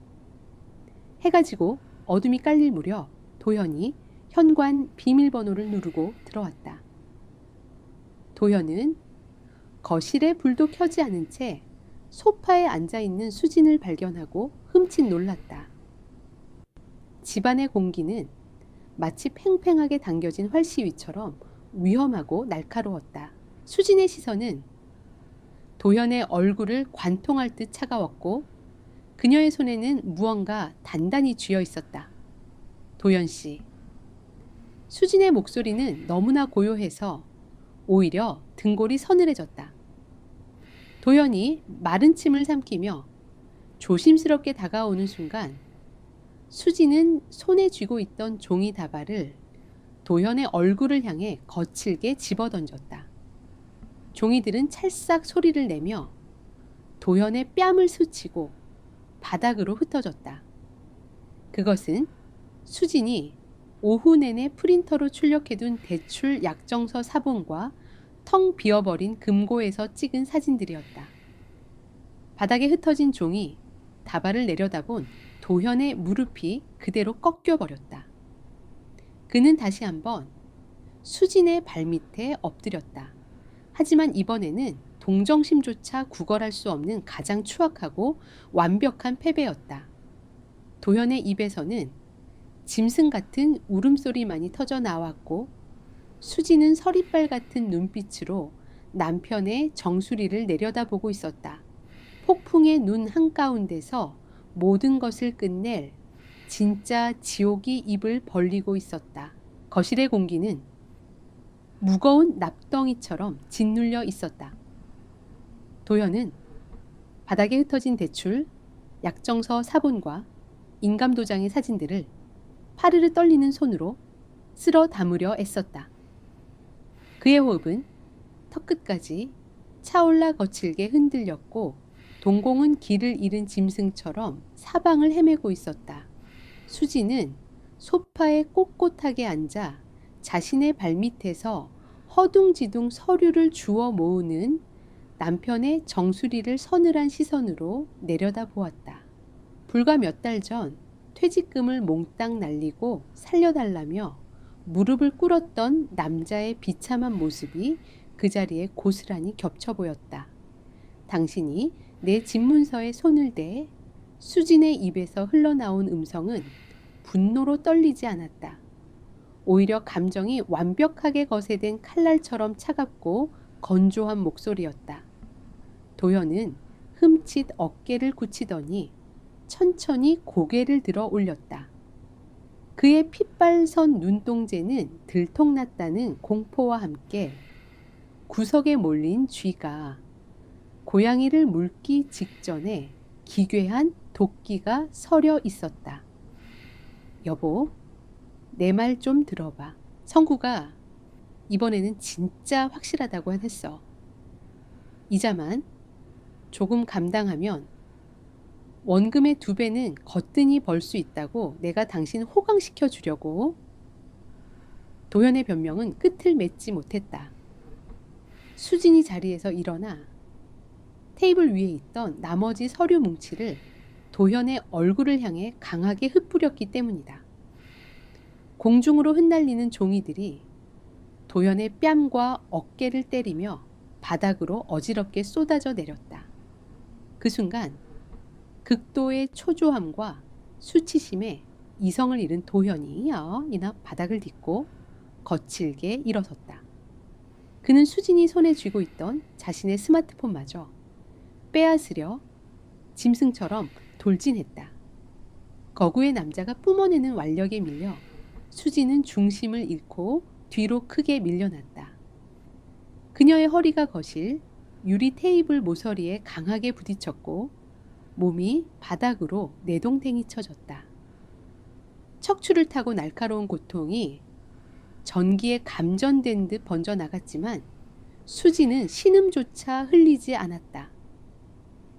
해가 지고 어둠이 깔릴 무렵 도연이 현관 비밀번호를 누르고 들어왔다. 도연은 거실에 불도 켜지 않은 채 소파에 앉아있는 수진을 발견하고 흠칫 놀랐다. 집안의 공기는 마치 팽팽하게 당겨진 활시위처럼 위험하고 날카로웠다. 수진의 시선은 도연의 얼굴을 관통할 듯 차가웠고 그녀의 손에는 무언가 단단히 쥐어 있었다. 도연 씨. 수진의 목소리는 너무나 고요해서 오히려 등골이 서늘해졌다. 도연이 마른 침을 삼키며 조심스럽게 다가오는 순간 수진은 손에 쥐고 있던 종이 다발을 도연의 얼굴을 향해 거칠게 집어던졌다. 종이들은 찰싹 소리를 내며 도연의 뺨을 스치고 바닥으로 흩어졌다. 그것은 수진이 오후 내내 프린터로 출력해둔 대출 약정서 사본과 텅 비어버린 금고에서 찍은 사진들이었다. 바닥에 흩어진 종이 다발을 내려다본 도현의 무릎이 그대로 꺾여버렸다. 그는 다시 한번 수진의 발밑에 엎드렸다. 하지만 이번에는 동정심조차 구걸할 수 없는 가장 추악하고 완벽한 패배였다. 도현의 입에서는 짐승 같은 울음소리만이 터져 나왔고 수진은 서리빨 같은 눈빛으로 남편의 정수리를 내려다보고 있었다. 폭풍의 눈 한가운데서 모든 것을 끝낼 진짜 지옥이 입을 벌리고 있었다. 거실의 공기는 무거운 납덩이처럼 짓눌려 있었다. 도연은 바닥에 흩어진 대출, 약정서 사본과 인감도장의 사진들을 파르르 떨리는 손으로 쓸어 담으려 애썼다. 그의 호흡은 턱끝까지 차올라 거칠게 흔들렸고 동공은 길을 잃은 짐승처럼 사방을 헤매고 있었다. 수지는 소파에 꼿꼿하게 앉아 자신의 발밑에서 허둥지둥 서류를 주워 모으는 남편의 정수리를 서늘한 시선으로 내려다보았다. 불과 몇 달 전 퇴직금을 몽땅 날리고 살려달라며 무릎을 꿇었던 남자의 비참한 모습이 그 자리에 고스란히 겹쳐 보였다. 당신이 내 집문서에 손을 대 수진의 입에서 흘러나온 음성은 분노로 떨리지 않았다. 오히려 감정이 완벽하게 거세된 칼날처럼 차갑고 건조한 목소리였다. 도현은 흠칫 어깨를 굳히더니 천천히 고개를 들어 올렸다. 그의 핏발선 눈동자는 들통났다는 공포와 함께 구석에 몰린 쥐가 고양이를 물기 직전에 기괴한 도끼가 서려 있었다. 여보, 내 말 좀 들어봐. 성구가 이번에는 진짜 확실하다고 했어. 이자만 조금 감당하면 원금의 2배는 거뜬히 벌 수 있다고 내가 당신 호강시켜 주려고. 도현의 변명은 끝을 맺지 못했다. 수진이 자리에서 일어나 테이블 위에 있던 나머지 서류 뭉치를 도현의 얼굴을 향해 강하게 흩뿌렸기 때문이다. 공중으로 흩날리는 종이들이 도현의 뺨과 어깨를 때리며 바닥으로 어지럽게 쏟아져 내렸다. 그 순간 극도의 초조함과 수치심에 이성을 잃은 도현이 이나 바닥을 딛고 거칠게 일어섰다. 그는 수진이 손에 쥐고 있던 자신의 스마트폰마저 빼앗으려 짐승처럼 돌진했다. 거구의 남자가 뿜어내는 완력에 밀려 수진은 중심을 잃고 뒤로 크게 밀려났다. 그녀의 허리가 거실 유리 테이블 모서리에 강하게 부딪혔고 몸이 바닥으로 내동댕이 쳐졌다. 척추를 타고 날카로운 고통이 전기에 감전된 듯 번져나갔지만 수지는 신음조차 흘리지 않았다.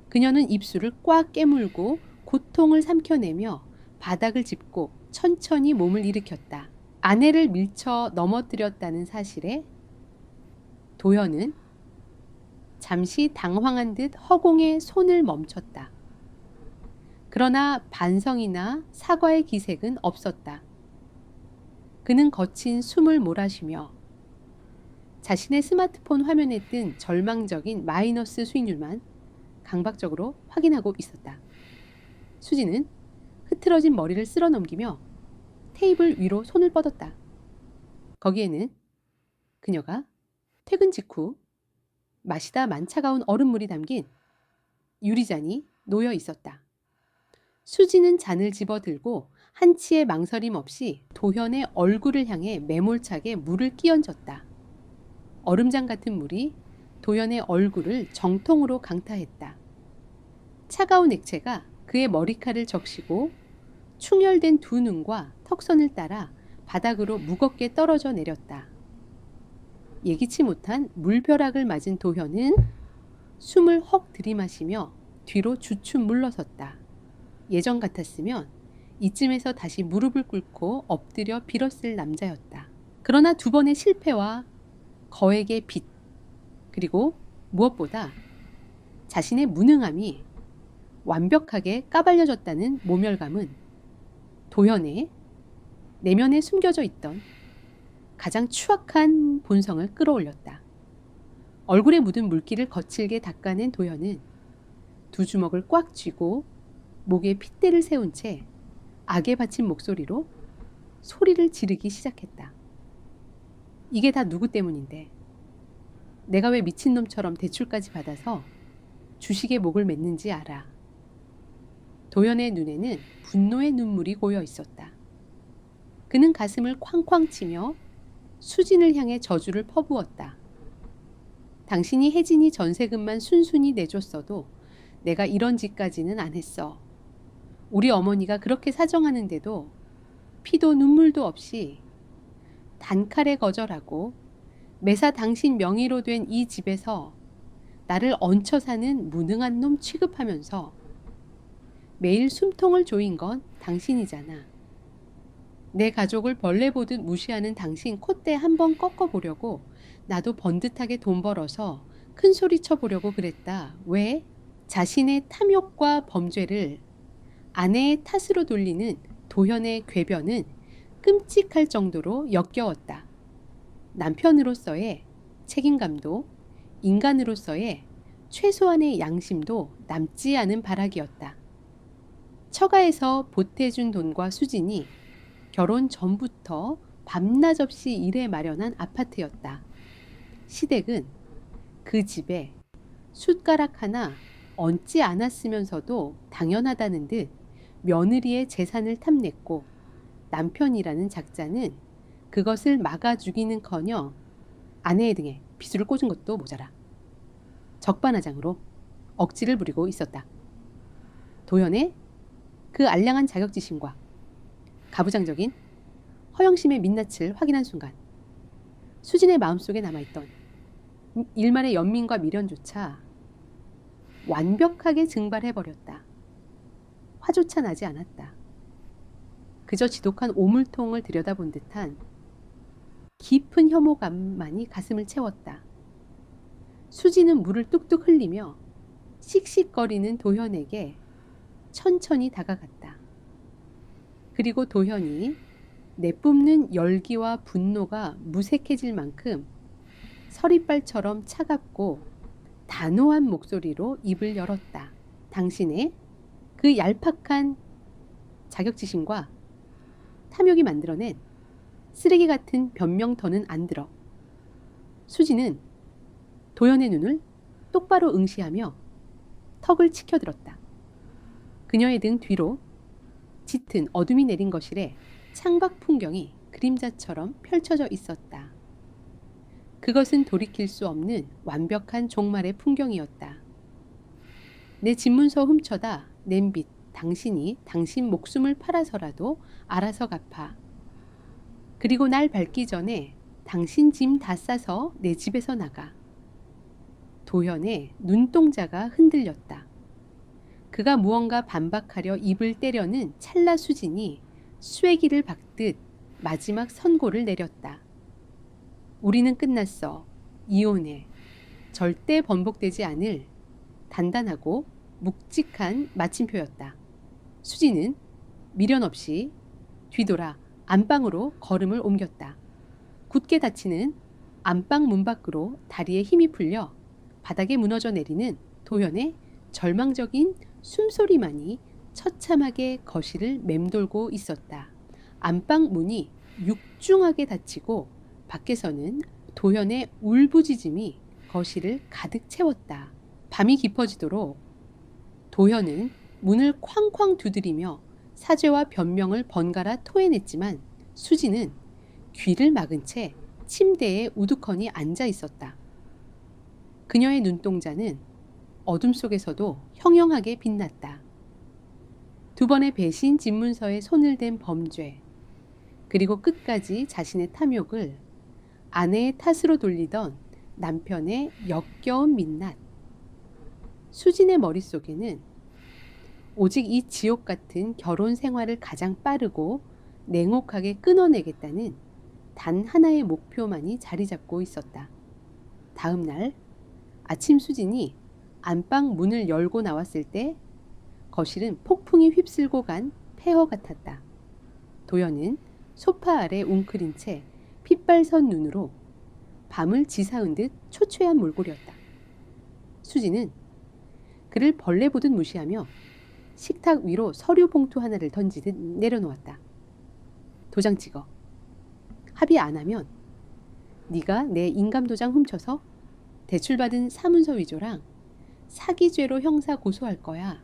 그녀는 입술을 꽉 깨물고 고통을 삼켜내며 바닥을 짚고 천천히 몸을 일으켰다. 아내를 밀쳐 넘어뜨렸다는 사실에 도현은 잠시 당황한 듯 허공에 손을 멈췄다. 그러나 반성이나 사과의 기색은 없었다. 그는 거친 숨을 몰아쉬며 자신의 스마트폰 화면에 뜬 절망적인 마이너스 수익률만 강박적으로 확인하고 있었다. 수지는 흐트러진 머리를 쓸어 넘기며 테이블 위로 손을 뻗었다. 거기에는 그녀가 퇴근 직후 마시다 만차가운 얼음물이 담긴 유리잔이 놓여 있었다. 수지는 잔을 집어들고 한치의 망설임 없이 도현의 얼굴을 향해 매몰차게 물을 끼얹었다. 얼음장 같은 물이 도현의 얼굴을 정통으로 강타했다. 차가운 액체가 그의 머리칼을 적시고 충혈된 2 눈과 턱선을 따라 바닥으로 무겁게 떨어져 내렸다. 예기치 못한 물벼락을 맞은 도현은 숨을 헉 들이마시며 뒤로 주춤 물러섰다. 예전 같았으면 이쯤에서 다시 무릎을 꿇고 엎드려 빌었을 남자였다. 그러나 2번의 실패와 거액의 빚, 그리고 무엇보다 자신의 무능함이 완벽하게 까발려졌다는 모멸감은 도현의 내면에 숨겨져 있던 가장 추악한 본성을 끌어올렸다. 얼굴에 묻은 물기를 거칠게 닦아낸 도현은 2 주먹을 꽉 쥐고 목에 핏대를 세운 채 악에 받친 목소리로 소리를 지르기 시작했다. 이게 다 누구 때문인데? 내가 왜 미친놈처럼 대출까지 받아서 주식에 목을 맸는지 알아. 도현의 눈에는 분노의 눈물이 고여 있었다. 그는 가슴을 쾅쾅 치며 수진을 향해 저주를 퍼부었다. 당신이 혜진이 전세금만 순순히 내줬어도 내가 이런 짓까지는 안 했어. 우리 어머니가 그렇게 사정하는데도 피도 눈물도 없이 단칼에 거절하고 매사 당신 명의로 된 이 집에서 나를 얹혀 사는 무능한 놈 취급하면서 매일 숨통을 조인 건 당신이잖아. 내 가족을 벌레 보듯 무시하는 당신 콧대 한번 꺾어보려고 나도 번듯하게 돈 벌어서 큰 소리 쳐보려고 그랬다. 왜? 자신의 탐욕과 범죄를 아내의 탓으로 돌리는 도현의 궤변은 끔찍할 정도로 역겨웠다. 남편으로서의 책임감도 인간으로서의 최소한의 양심도 남지 않은 발악이었다. 처가에서 보태준 돈과 수진이 결혼 전부터 밤낮 없이 일해 마련한 아파트였다. 시댁은 그 집에 숟가락 하나 얹지 않았으면서도 당연하다는 듯 며느리의 재산을 탐냈고, 남편이라는 작자는 그것을 막아 주기는커녕 아내의 등에 비수를 꽂은 것도 모자라 적반하장으로 억지를 부리고 있었다. 도연의 그 알량한 자격지심과 가부장적인 허영심의 민낯을 확인한 순간 수진의 마음속에 남아있던 일말의 연민과 미련조차 완벽하게 증발해버렸다. 화조차 나지 않았다. 그저 지독한 오물통을 들여다본 듯한 깊은 혐오감만이 가슴을 채웠다. 수지는 물을 뚝뚝 흘리며 씩씩거리는 도현에게 천천히 다가갔다. 그리고 도현이 내뿜는 열기와 분노가 무색해질 만큼 서리발처럼 차갑고 단호한 목소리로 입을 열었다. 당신의 그 얄팍한 자격지심과 탐욕이 만들어낸 쓰레기 같은 변명터는 안 들어. 수지는 도연의 눈을 똑바로 응시하며 턱을 치켜들었다. 그녀의 등 뒤로 짙은 어둠이 내린 거실에 창밖 풍경이 그림자처럼 펼쳐져 있었다. 그것은 돌이킬 수 없는 완벽한 종말의 풍경이었다. 내 집문서 훔쳐다 낸 빚 당신이 당신 목숨을 팔아서라도 알아서 갚아. 그리고 날 밟기 전에 당신 짐 다 싸서 내 집에서 나가. 도현의 눈동자가 흔들렸다. 그가 무언가 반박하려 입을 때려는 찰나 수진이 쇠기를 박듯 마지막 선고를 내렸다. 우리는 끝났어. 이혼해. 절대 번복되지 않을 단단하고 묵직한 마침표였다. 수지는 미련 없이 뒤돌아 안방으로 걸음을 옮겼다. 굳게 닫히는 안방 문 밖으로 다리에 힘이 풀려 바닥에 무너져 내리는 도현의 절망적인 숨소리만이 처참하게 거실을 맴돌고 있었다. 안방 문이 육중하게 닫히고 밖에서는 도현의 울부짖음이 거실을 가득 채웠다. 밤이 깊어지도록 도현은 문을 쾅쾅 두드리며 사죄와 변명을 번갈아 토해냈지만 수지는 귀를 막은 채 침대에 우두커니 앉아 있었다. 그녀의 눈동자는 어둠 속에서도 형형하게 빛났다. 두 번의 배신 집문서에 손을 댄 범죄, 그리고 끝까지 자신의 탐욕을 아내의 탓으로 돌리던 남편의 역겨운 민낯. 수진의 머릿속에는 오직 이 지옥 같은 결혼 생활을 가장 빠르고 냉혹하게 끊어내겠다는 단 하나의 목표만이 자리 잡고 있었다. 다음 날 아침 수진이 안방 문을 열고 나왔을 때 거실은 폭풍이 휩쓸고 간 폐허 같았다. 도연은 소파 아래 웅크린 채 핏발선 눈으로 밤을 지사은 듯 초췌한 몰골이었다. 수지는 그를 벌레 보듯 무시하며 식탁 위로 서류 봉투 하나를 던지듯 내려놓았다. 도장 찍어. 합의 안 하면 네가 내 인감도장 훔쳐서 대출받은 사문서 위조랑 사기죄로 형사 고소할 거야.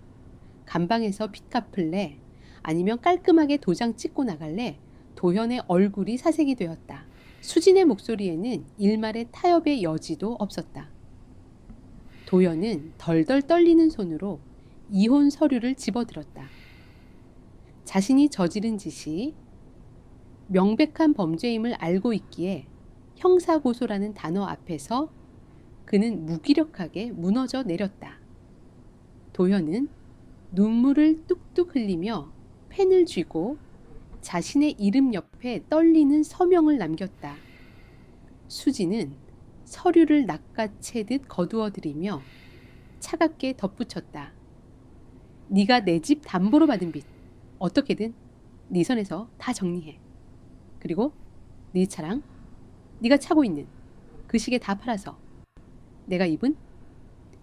감방에서 빚 갚을래? 아니면 깔끔하게 도장 찍고 나갈래? 도현의 얼굴이 사색이 되었다. 수진의 목소리에는 일말의 타협의 여지도 없었다. 도현은 덜덜 떨리는 손으로 이혼 서류를 집어들었다. 자신이 저지른 짓이 명백한 범죄임을 알고 있기에 형사고소라는 단어 앞에서 그는 무기력하게 무너져 내렸다. 도현은 눈물을 뚝뚝 흘리며 펜을 쥐고 자신의 이름 옆에 떨리는 서명을 남겼다. 수지는 서류를 낚아채듯 거두어들이며 차갑게 덧붙였다. 네가 내 집 담보로 받은 빚 어떻게든 네 선에서 다 정리해. 그리고 네 차랑 네가 차고 있는 그 시계 다 팔아서 내가 입은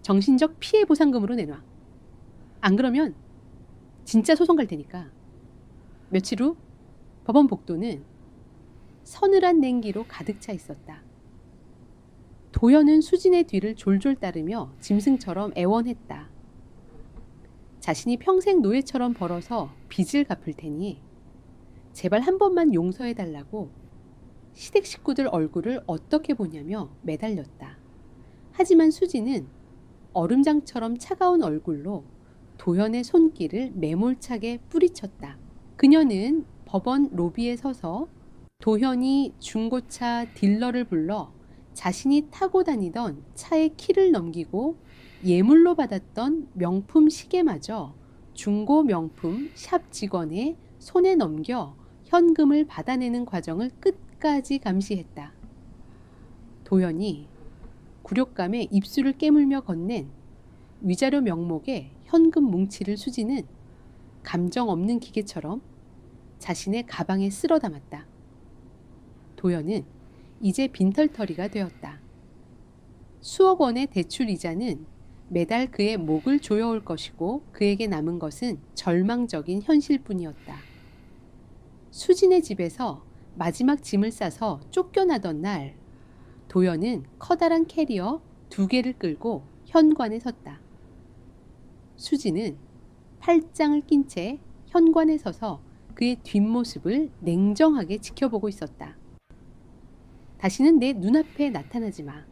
정신적 피해 보상금으로 내놔. 안 그러면 진짜 소송 갈 테니까. 며칠 후 법원 복도는 서늘한 냉기로 가득 차 있었다. 도현은 수진의 뒤를 졸졸 따르며 짐승처럼 애원했다. 자신이 평생 노예처럼 벌어서 빚을 갚을 테니 제발 한 번만 용서해달라고 시댁 식구들 얼굴을 어떻게 보냐며 매달렸다. 하지만 수진은 얼음장처럼 차가운 얼굴로 도현의 손길을 매몰차게 뿌리쳤다. 그녀는 법원 로비에 서서 도현이 중고차 딜러를 불러 자신이 타고 다니던 차의 키를 넘기고 예물로 받았던 명품 시계마저 중고 명품 샵 직원의 손에 넘겨 현금을 받아내는 과정을 끝까지 감시했다. 도현이 굴욕감에 입술을 깨물며 건넨 위자료 명목의 현금 뭉치를 수지는 감정 없는 기계처럼 자신의 가방에 쓸어 담았다. 도현은 이제 빈털터리가 되었다. 수억 원의 대출 이자는 매달 그의 목을 조여올 것이고 그에게 남은 것은 절망적인 현실뿐이었다. 수진의 집에서 마지막 짐을 싸서 쫓겨나던 날 도현은 커다란 캐리어 2개를 끌고 현관에 섰다. 수진은 팔짱을 낀 채 현관에 서서 그의 뒷모습을 냉정하게 지켜보고 있었다. 다시는 내 눈앞에 나타나지 마.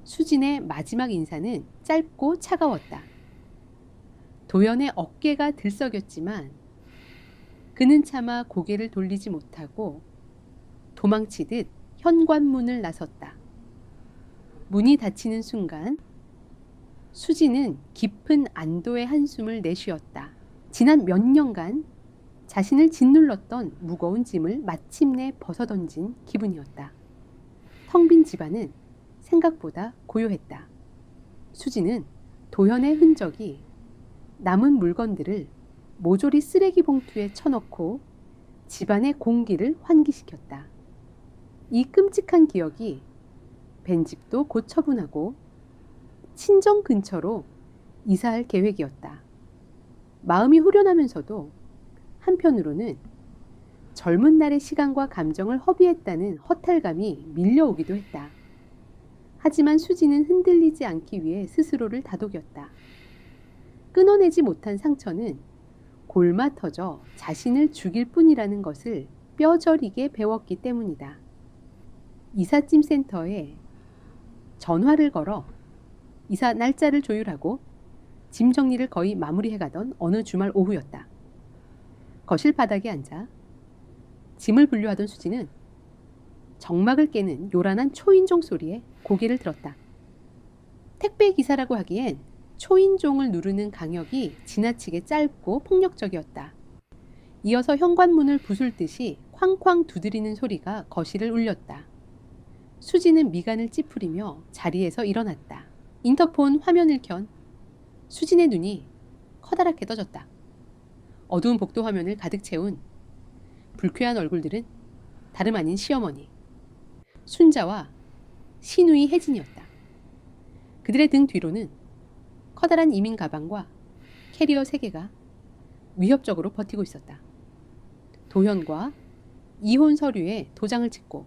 수진의 마지막 인사는 짧고 차가웠다. 도현의 어깨가 들썩였지만 그는 차마 고개를 돌리지 못하고 도망치듯 현관문을 나섰다. 문이 닫히는 순간 수진은 깊은 안도의 한숨을 내쉬었다. 지난 몇 년간 자신을 짓눌렀던 무거운 짐을 마침내 벗어던진 기분이었다. 텅 빈 집안은 생각보다 고요했다. 수진은 도현의 흔적이 남은 물건들을 모조리 쓰레기 봉투에 쳐넣고 집안의 공기를 환기시켰다. 이 끔찍한 기억이 벤집도 곧 처분하고 친정 근처로 이사할 계획이었다. 마음이 후련하면서도 한편으로는 젊은 날의 시간과 감정을 허비했다는 허탈감이 밀려오기도 했다. 하지만 수지는 흔들리지 않기 위해 스스로를 다독였다. 끊어내지 못한 상처는 골마 터져 자신을 죽일 뿐이라는 것을 뼈저리게 배웠기 때문이다. 이삿짐 센터에 전화를 걸어 이사 날짜를 조율하고 짐 정리를 거의 마무리해가던 어느 주말 오후였다. 거실 바닥에 앉아 짐을 분류하던 수지는 정막을 깨는 요란한 초인종 소리에 고개를 들었다. 택배 기사라고 하기엔 초인종을 누르는 간격이 지나치게 짧고 폭력적이었다. 이어서 현관문을 부술듯이 쾅쾅 두드리는 소리가 거실을 울렸다. 수지는 미간을 찌푸리며 자리에서 일어났다. 인터폰 화면을 켠 수진의 눈이 커다랗게 떠졌다. 어두운 복도 화면을 가득 채운 불쾌한 얼굴들은 다름 아닌 시어머니, 순자와 시누이 혜진이었다. 그들의 등 뒤로는 커다란 이민 가방과 캐리어 3개가 위협적으로 버티고 있었다. 도현과 이혼 서류에 도장을 찍고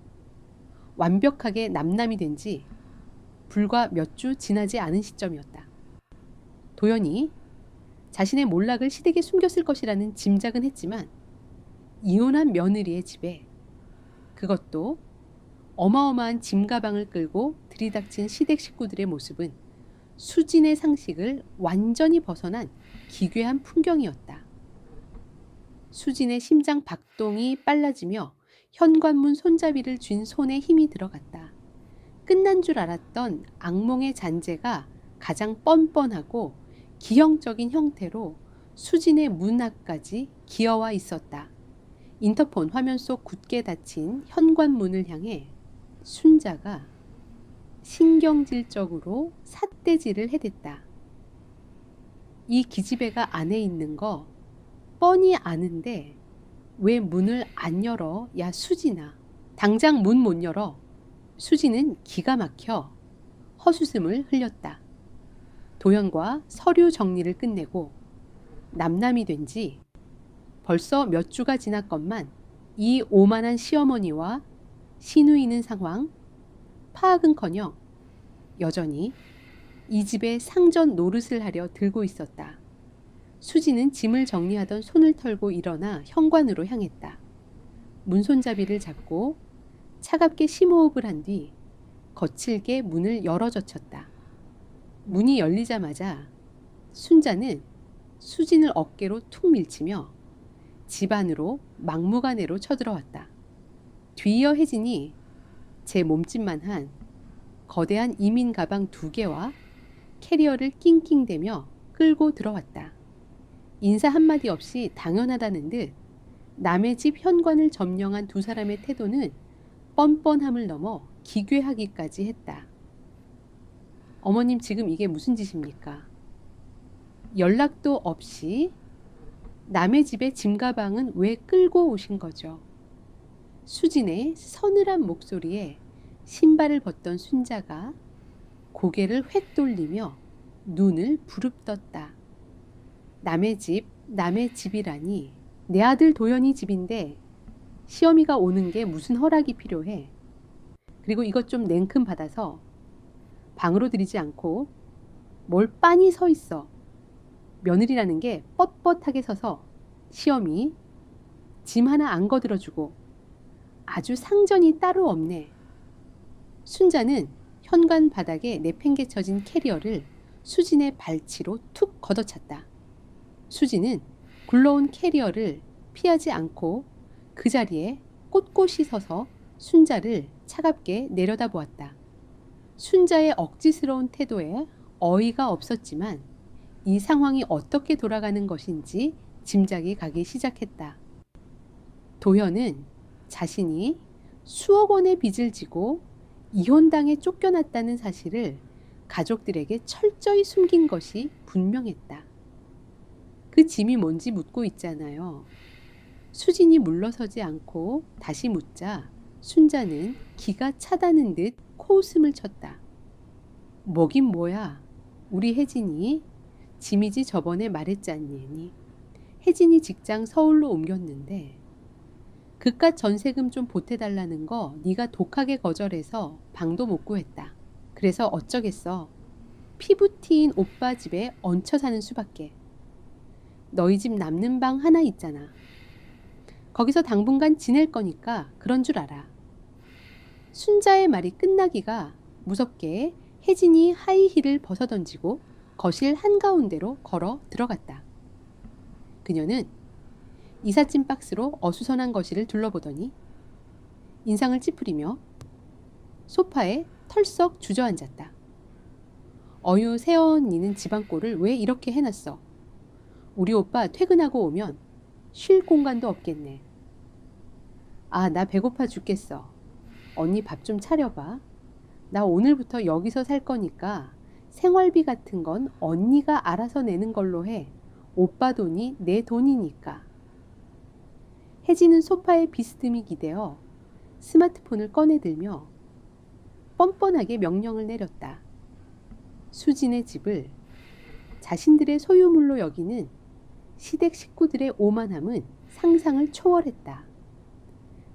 완벽하게 남남이 된 지 불과 몇 주 지나지 않은 시점이었다. 도현이 자신의 몰락을 시댁에 숨겼을 것이라는 짐작은 했지만 이혼한 며느리의 집에, 그것도 어마어마한 짐가방을 끌고 들이닥친 시댁 식구들의 모습은 수진의 상식을 완전히 벗어난 기괴한 풍경이었다. 수진의 심장 박동이 빨라지며 현관문 손잡이를 쥔 손에 힘이 들어갔다. 끝난 줄 알았던 악몽의 잔재가 가장 뻔뻔하고 기형적인 형태로 수진의 문 앞까지 기어와 있었다. 인터폰 화면 속 굳게 닫힌 현관문을 향해 순자가 신경질적으로 삿대질을 해댔다. 이 기집애가 안에 있는 거 뻔히 아는데 왜 문을 안 열어? 야 수진아. 당장 문 못 열어. 수진은 기가 막혀 헛웃음을 흘렸다. 도현과 서류 정리를 끝내고 남남이 된 지 벌써 몇 주가 지났건만 이 오만한 시어머니와 시누이는 상황 파악은커녕 여전히 이 집에 상전 노릇을 하려 들고 있었다. 수지는 짐을 정리하던 손을 털고 일어나 현관으로 향했다. 문손잡이를 잡고 차갑게 심호흡을 한 뒤 거칠게 문을 열어젖혔다. 문이 열리자마자 순자는 수진을 어깨로 툭 밀치며 집 안으로 막무가내로 쳐들어왔다. 뒤이어 혜진이 제 몸집만한 거대한 이민 가방 2개와 캐리어를 낑낑대며 끌고 들어왔다. 인사 한마디 없이 당연하다는 듯 남의 집 현관을 점령한 두 사람의 태도는 뻔뻔함을 넘어 기괴하기까지 했다. 어머님, 지금 이게 무슨 짓입니까? 연락도 없이 남의 집에 짐가방은 왜 끌고 오신 거죠? 수진의 서늘한 목소리에 신발을 벗던 순자가 고개를 획 돌리며 눈을 부릅떴다. 남의 집이라니. 내 아들 도연이 집인데 시어미가 오는 게 무슨 허락이 필요해. 그리고 이것 좀 냉큼 받아서 방으로 들이지 않고 뭘 빤히 서 있어. 며느리라는 게 뻣뻣하게 서서 시어미 짐 하나 안 거들어주고 아주 상전이 따로 없네. 순자는 현관 바닥에 내팽개쳐진 캐리어를 수진의 발치로 툭 걷어찼다. 수진은 굴러온 캐리어를 피하지 않고 그 자리에 꼿꼿이 서서 순자를 차갑게 내려다보았다. 순자의 억지스러운 태도에 어이가 없었지만 이 상황이 어떻게 돌아가는 것인지 짐작이 가기 시작했다. 도현은 자신이 수억 원의 빚을 지고 이혼당해 쫓겨났다는 사실을 가족들에게 철저히 숨긴 것이 분명했다. 그 짐이 뭔지 묻고 있잖아요. 수진이 물러서지 않고 다시 묻자 순자는 기가 차다는 듯 코웃음을 쳤다. 뭐긴 뭐야. 우리 혜진이 짐이지 저번에 말했잖니. 혜진이 직장 서울로 옮겼는데 그깟 전세금 좀 보태달라는 거 네가 독하게 거절해서 방도 못 구했다. 그래서 어쩌겠어. 피부티인 오빠 집에 얹혀 사는 수밖에. 너희 집 남는 방 하나 있잖아. 거기서 당분간 지낼 거니까 그런 줄 알아. 순자의 말이 끝나기가 무섭게 혜진이 하이힐을 벗어던지고 거실 한가운데로 걸어 들어갔다. 그녀는 이삿짐 박스로 어수선한 거실을 둘러보더니 인상을 찌푸리며 소파에 털썩 주저앉았다. 어유 새언니는 집안 꼴을 왜 이렇게 해놨어? 우리 오빠 퇴근하고 오면 쉴 공간도 없겠네. 아, 나 배고파 죽겠어. 언니 밥 좀 차려봐. 나 오늘부터 여기서 살 거니까 생활비 같은 건 언니가 알아서 내는 걸로 해. 오빠 돈이 내 돈이니까. 혜진은 소파에 비스듬히 기대어 스마트폰을 꺼내들며 뻔뻔하게 명령을 내렸다. 수진의 집을 자신들의 소유물로 여기는 시댁 식구들의 오만함은 상상을 초월했다.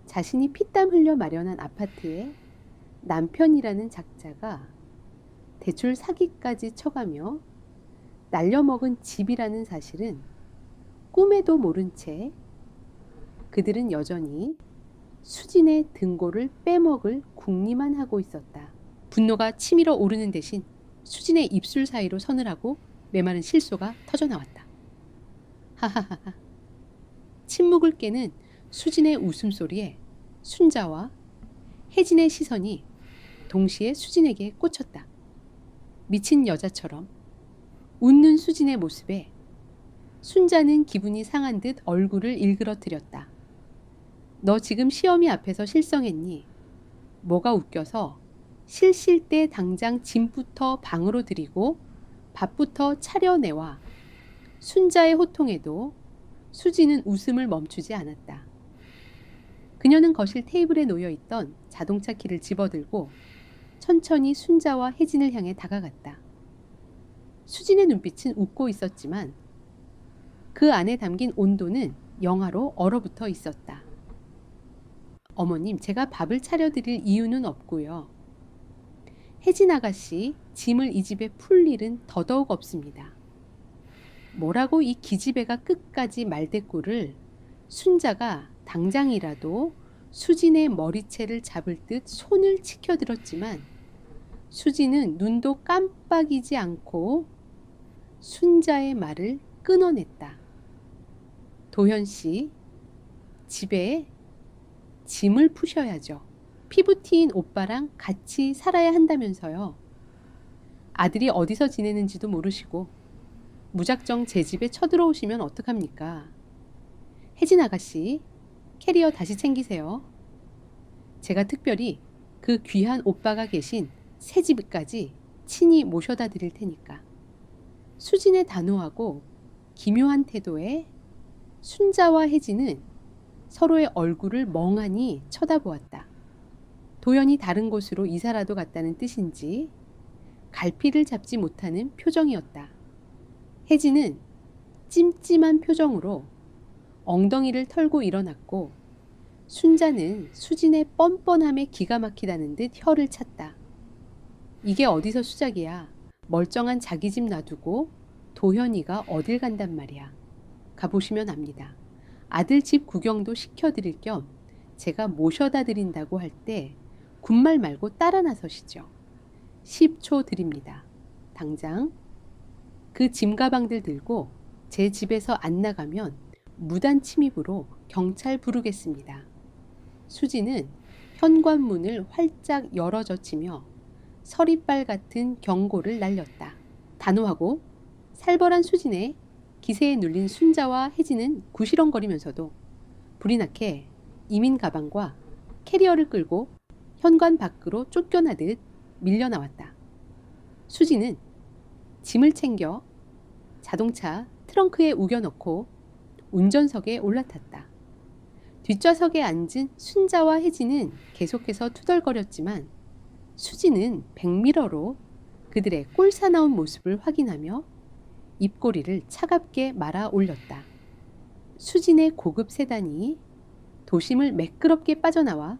자신이 피땀 흘려 마련한 아파트에 남편이라는 작자가 대출 사기까지 쳐가며 날려먹은 집이라는 사실은 꿈에도 모른 채 그들은 여전히 수진의 등골을 빼먹을 궁리만 하고 있었다. 분노가 치밀어 오르는 대신 수진의 입술 사이로 서늘하고 메마른 실소가 터져나왔다. 하하하하. 침묵을 깨는 수진의 웃음소리에 순자와 혜진의 시선이 동시에 수진에게 꽂혔다. 미친 여자처럼 웃는 수진의 모습에 순자는 기분이 상한 듯 얼굴을 일그러뜨렸다. 너 지금 시어미 앞에서 실성했니? 뭐가 웃겨서 실실 때 당장 짐부터 방으로 들이고 밥부터 차려내와. 순자의 호통에도 수지는 웃음을 멈추지 않았다. 그녀는 거실 테이블에 놓여있던 자동차 키를 집어들고 천천히 순자와 혜진을 향해 다가갔다. 수진의 눈빛은 웃고 있었지만 그 안에 담긴 온도는 영하로 얼어붙어 있었다. 어머님, 제가 밥을 차려드릴 이유는 없고요. 혜진 아가씨, 짐을 이 집에 풀 일은 더더욱 없습니다. 뭐라고 이 기집애가 끝까지 말대꾸를 순자가 당장이라도 수진의 머리채를 잡을 듯 손을 치켜들었지만 수진은 눈도 깜빡이지 않고 순자의 말을 끊어냈다. 도현씨, 집에 짐을 푸셔야죠. 피부티인 오빠랑 같이 살아야 한다면서요. 아들이 어디서 지내는지도 모르시고 무작정 제 집에 쳐들어오시면 어떡합니까? 혜진 아가씨, 캐리어 다시 챙기세요. 제가 특별히 그 귀한 오빠가 계신 새 집까지 친히 모셔다 드릴 테니까. 수진의 단호하고 기묘한 태도에 순자와 혜진은 서로의 얼굴을 멍하니 쳐다보았다. 도연이 다른 곳으로 이사라도 갔다는 뜻인지 갈피를 잡지 못하는 표정이었다. 혜진은 찜찜한 표정으로 엉덩이를 털고 일어났고 순자는 수진의 뻔뻔함에 기가 막히다는 듯 혀를 찼다. 이게 어디서 수작이야. 멀쩡한 자기 집 놔두고 도현이가 어딜 간단 말이야. 가보시면 압니다. 아들 집 구경도 시켜드릴 겸 제가 모셔다 드린다고 할 때 군말 말고 따라 나서시죠. 10초 드립니다. 당장 그 짐가방들 들고 제 집에서 안 나가면 무단 침입으로 경찰 부르겠습니다. 수지는 현관문을 활짝 열어젖히며 서리빨 같은 경고를 날렸다. 단호하고 살벌한 수진의 기세에 눌린 순자와 혜진은 구시렁거리면서도 불이 나게 이민 가방과 캐리어를 끌고 현관 밖으로 쫓겨나듯 밀려나왔다. 수지는 짐을 챙겨 자동차 트렁크에 우겨넣고 운전석에 올라탔다. 뒷좌석에 앉은 순자와 혜진은 계속해서 투덜거렸지만 수지는 백미러로 그들의 꼴사나운 모습을 확인하며 입꼬리를 차갑게 말아 올렸다. 수진의 고급 세단이 도심을 매끄럽게 빠져나와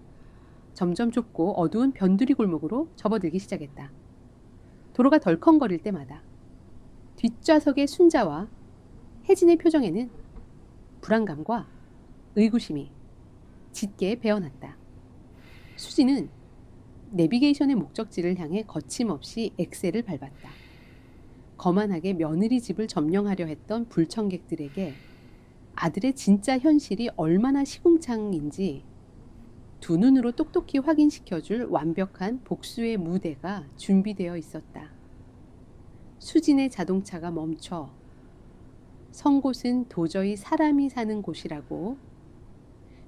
점점 좁고 어두운 변두리 골목으로 접어들기 시작했다. 도로가 덜컹거릴 때마다 뒷좌석의 순자와 혜진의 표정에는 불안감과 의구심이 짙게 배어났다. 수지는 내비게이션의 목적지를 향해 거침없이 엑셀을 밟았다. 거만하게 며느리 집을 점령하려 했던 불청객들에게 아들의 진짜 현실이 얼마나 시궁창인지 두 눈으로 똑똑히 확인시켜줄 완벽한 복수의 무대가 준비되어 있었다. 수진의 자동차가 멈춰 선 곳은 도저히 사람이 사는 곳이라고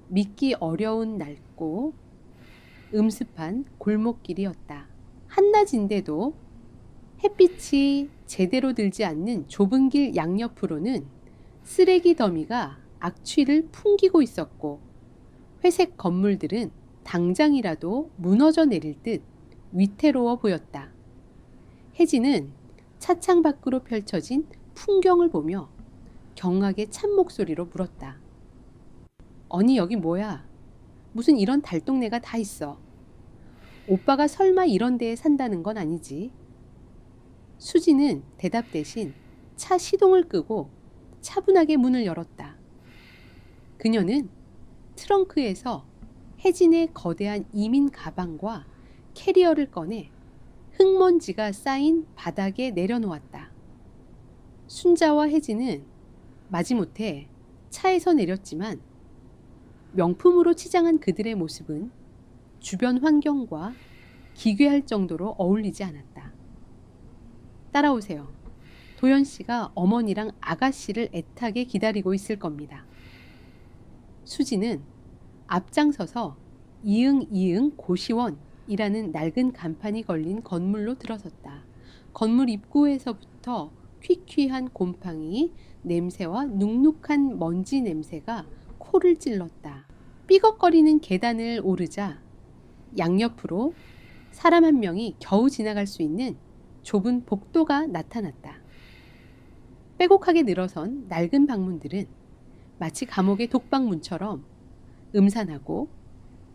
믿기 어려운 낡고 음습한 골목길이었다. 한낮인데도 햇빛이 제대로 들지 않는 좁은 길 양옆으로는 쓰레기 더미가 악취를 풍기고 있었고 회색 건물들은 당장이라도 무너져 내릴 듯 위태로워 보였다. 혜진은 차창 밖으로 펼쳐진 풍경을 보며 경하게 찬 목소리로 물었다. 언니 여기 뭐야? 무슨 이런 달동네가 다 있어. 오빠가 설마 이런 데에 산다는 건 아니지? 수지는 대답 대신 차 시동을 끄고 차분하게 문을 열었다. 그녀는 트렁크에서 혜진의 거대한 이민 가방과 캐리어를 꺼내 흙먼지가 쌓인 바닥에 내려놓았다. 순자와 혜진은 마지못해 차에서 내렸지만 명품으로 치장한 그들의 모습은 주변 환경과 기괴할 정도로 어울리지 않았다. 따라오세요. 도연 씨가 어머니랑 아가씨를 애타게 기다리고 있을 겁니다. 수지는 앞장서서 이응이응 고시원이라는 낡은 간판이 걸린 건물로 들어섰다. 건물 입구에서부터 퀴퀴한 곰팡이 냄새와 눅눅한 먼지 냄새가 코를 찔렀다. 삐걱거리는 계단을 오르자 양옆으로 사람 한 명이 겨우 지나갈 수 있는 좁은 복도가 나타났다. 빼곡하게 늘어선 낡은 방문들은 마치 감옥의 독방문처럼 음산하고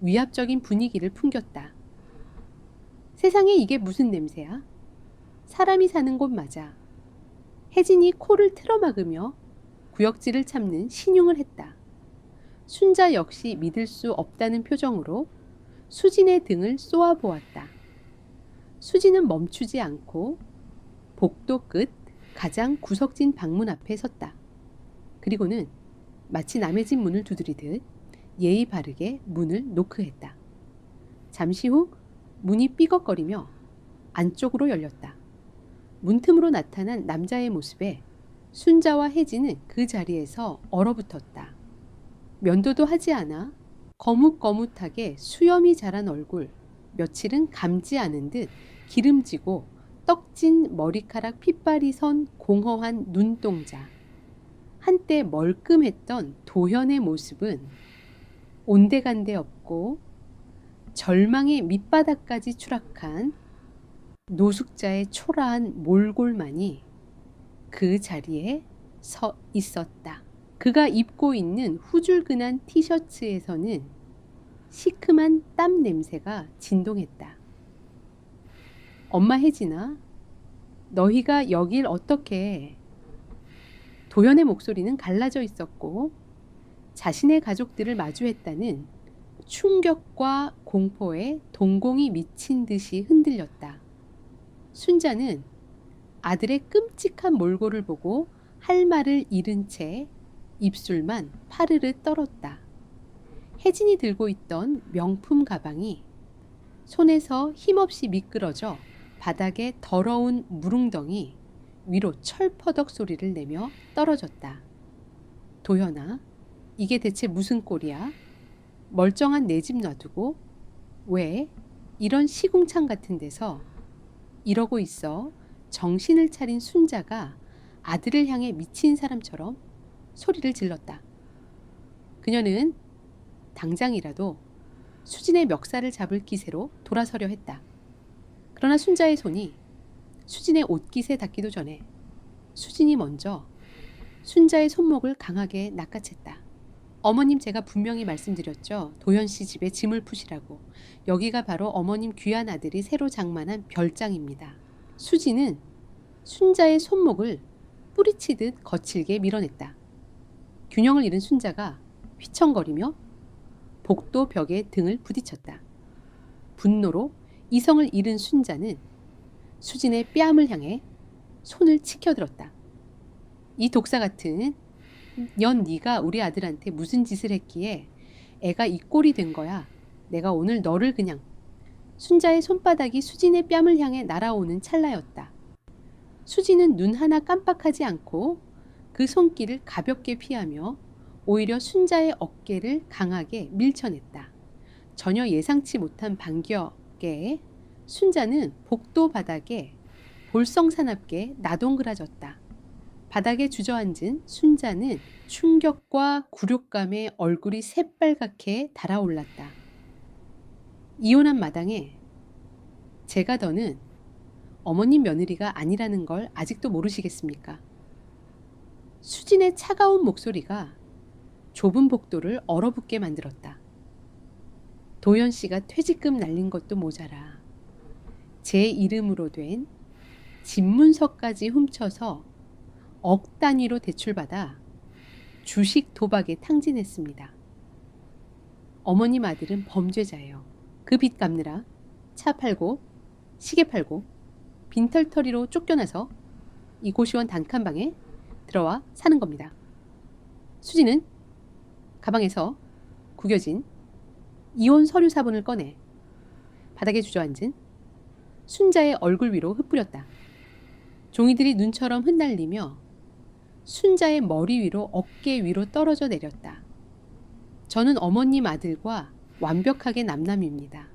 위압적인 분위기를 풍겼다. 세상에 이게 무슨 냄새야? 사람이 사는 곳 맞아. 혜진이 코를 틀어막으며 구역질을 참는 신용을 했다. 순자 역시 믿을 수 없다는 표정으로 수진의 등을 쏘아보았다. 수진은 멈추지 않고 복도 끝 가장 구석진 방문 앞에 섰다. 그리고는 마치 남의 집 문을 두드리듯 예의 바르게 문을 노크했다. 잠시 후 문이 삐걱거리며 안쪽으로 열렸다. 문틈으로 나타난 남자의 모습에 순자와 혜진은 그 자리에서 얼어붙었다. 면도도 하지 않아 거뭇거뭇하게 수염이 자란 얼굴, 며칠은 감지 않은 듯 기름지고 떡진 머리카락 핏발이 선 공허한 눈동자. 한때 멀끔했던 도현의 모습은 온데간데 없고 절망의 밑바닥까지 추락한 노숙자의 초라한 몰골만이 그 자리에 서 있었다. 그가 입고 있는 후줄근한 티셔츠에서는 시큼한 땀 냄새가 진동했다. 엄마 혜진아, 너희가 여길 어떻게 해? 도현의 목소리는 갈라져 있었고 자신의 가족들을 마주했다는 충격과 공포에 동공이 미친 듯이 흔들렸다. 순자는 아들의 끔찍한 몰골을 보고 할 말을 잃은 채 입술만 파르르 떨었다. 혜진이 들고 있던 명품 가방이 손에서 힘없이 미끄러져 바닥에 더러운 무릉덩이 위로 철퍼덕 소리를 내며 떨어졌다. 도현아, 이게 대체 무슨 꼴이야? 멀쩡한 내 집 놔두고 왜 이런 시궁창 같은 데서 이러고 있어? 정신을 차린 순자가 아들을 향해 미친 사람처럼 소리를 질렀다. 그녀는 당장이라도 수진의 멱살을 잡을 기세로 돌아서려 했다. 그러나 순자의 손이 수진의 옷깃에 닿기도 전에 수진이 먼저 순자의 손목을 강하게 낚아챘다. 어머님, 제가 분명히 말씀드렸죠. 도현 씨 집에 짐을 푸시라고. 여기가 바로 어머님 귀한 아들이 새로 장만한 별장입니다. 수진은 순자의 손목을 뿌리치듯 거칠게 밀어냈다. 균형을 잃은 순자가 휘청거리며 복도 벽에 등을 부딪혔다. 분노로 이성을 잃은 순자는 수진의 뺨을 향해 손을 치켜들었다. 이 독사 같은 연 네가 우리 아들한테 무슨 짓을 했기에 애가 이 꼴이 된 거야. 내가 오늘 너를 그냥. 순자의 손바닥이 수진의 뺨을 향해 날아오는 찰나였다. 수진은 눈 하나 깜빡하지 않고 그 손길을 가볍게 피하며 오히려 순자의 어깨를 강하게 밀쳐냈다. 전혀 예상치 못한 반격에 순자는 복도 바닥에 볼썽사납게 나동그라졌다. 바닥에 주저앉은 순자는 충격과 굴욕감에 얼굴이 새빨갛게 달아올랐다. 이혼한 마당에 제가 더는 어머님 며느리가 아니라는 걸 아직도 모르시겠습니까? 수진의 차가운 목소리가 좁은 복도를 얼어붙게 만들었다. 도현 씨가 퇴직금 날린 것도 모자라 제 이름으로 된 집문서까지 훔쳐서 억 단위로 대출받아 주식 도박에 탕진했습니다. 어머님 아들은 범죄자예요. 그 빚 갚느라 차 팔고 시계 팔고 빈털터리로 쫓겨나서 이 고시원 단칸방에 들어와 사는 겁니다. 수진은 가방에서 구겨진 이혼 서류 사본을 꺼내 바닥에 주저앉은 순자의 얼굴 위로 흩뿌렸다. 종이들이 눈처럼 흩날리며 순자의 머리 위로 어깨 위로 떨어져 내렸다. 저는 어머님 아들과 완벽하게 남남입니다.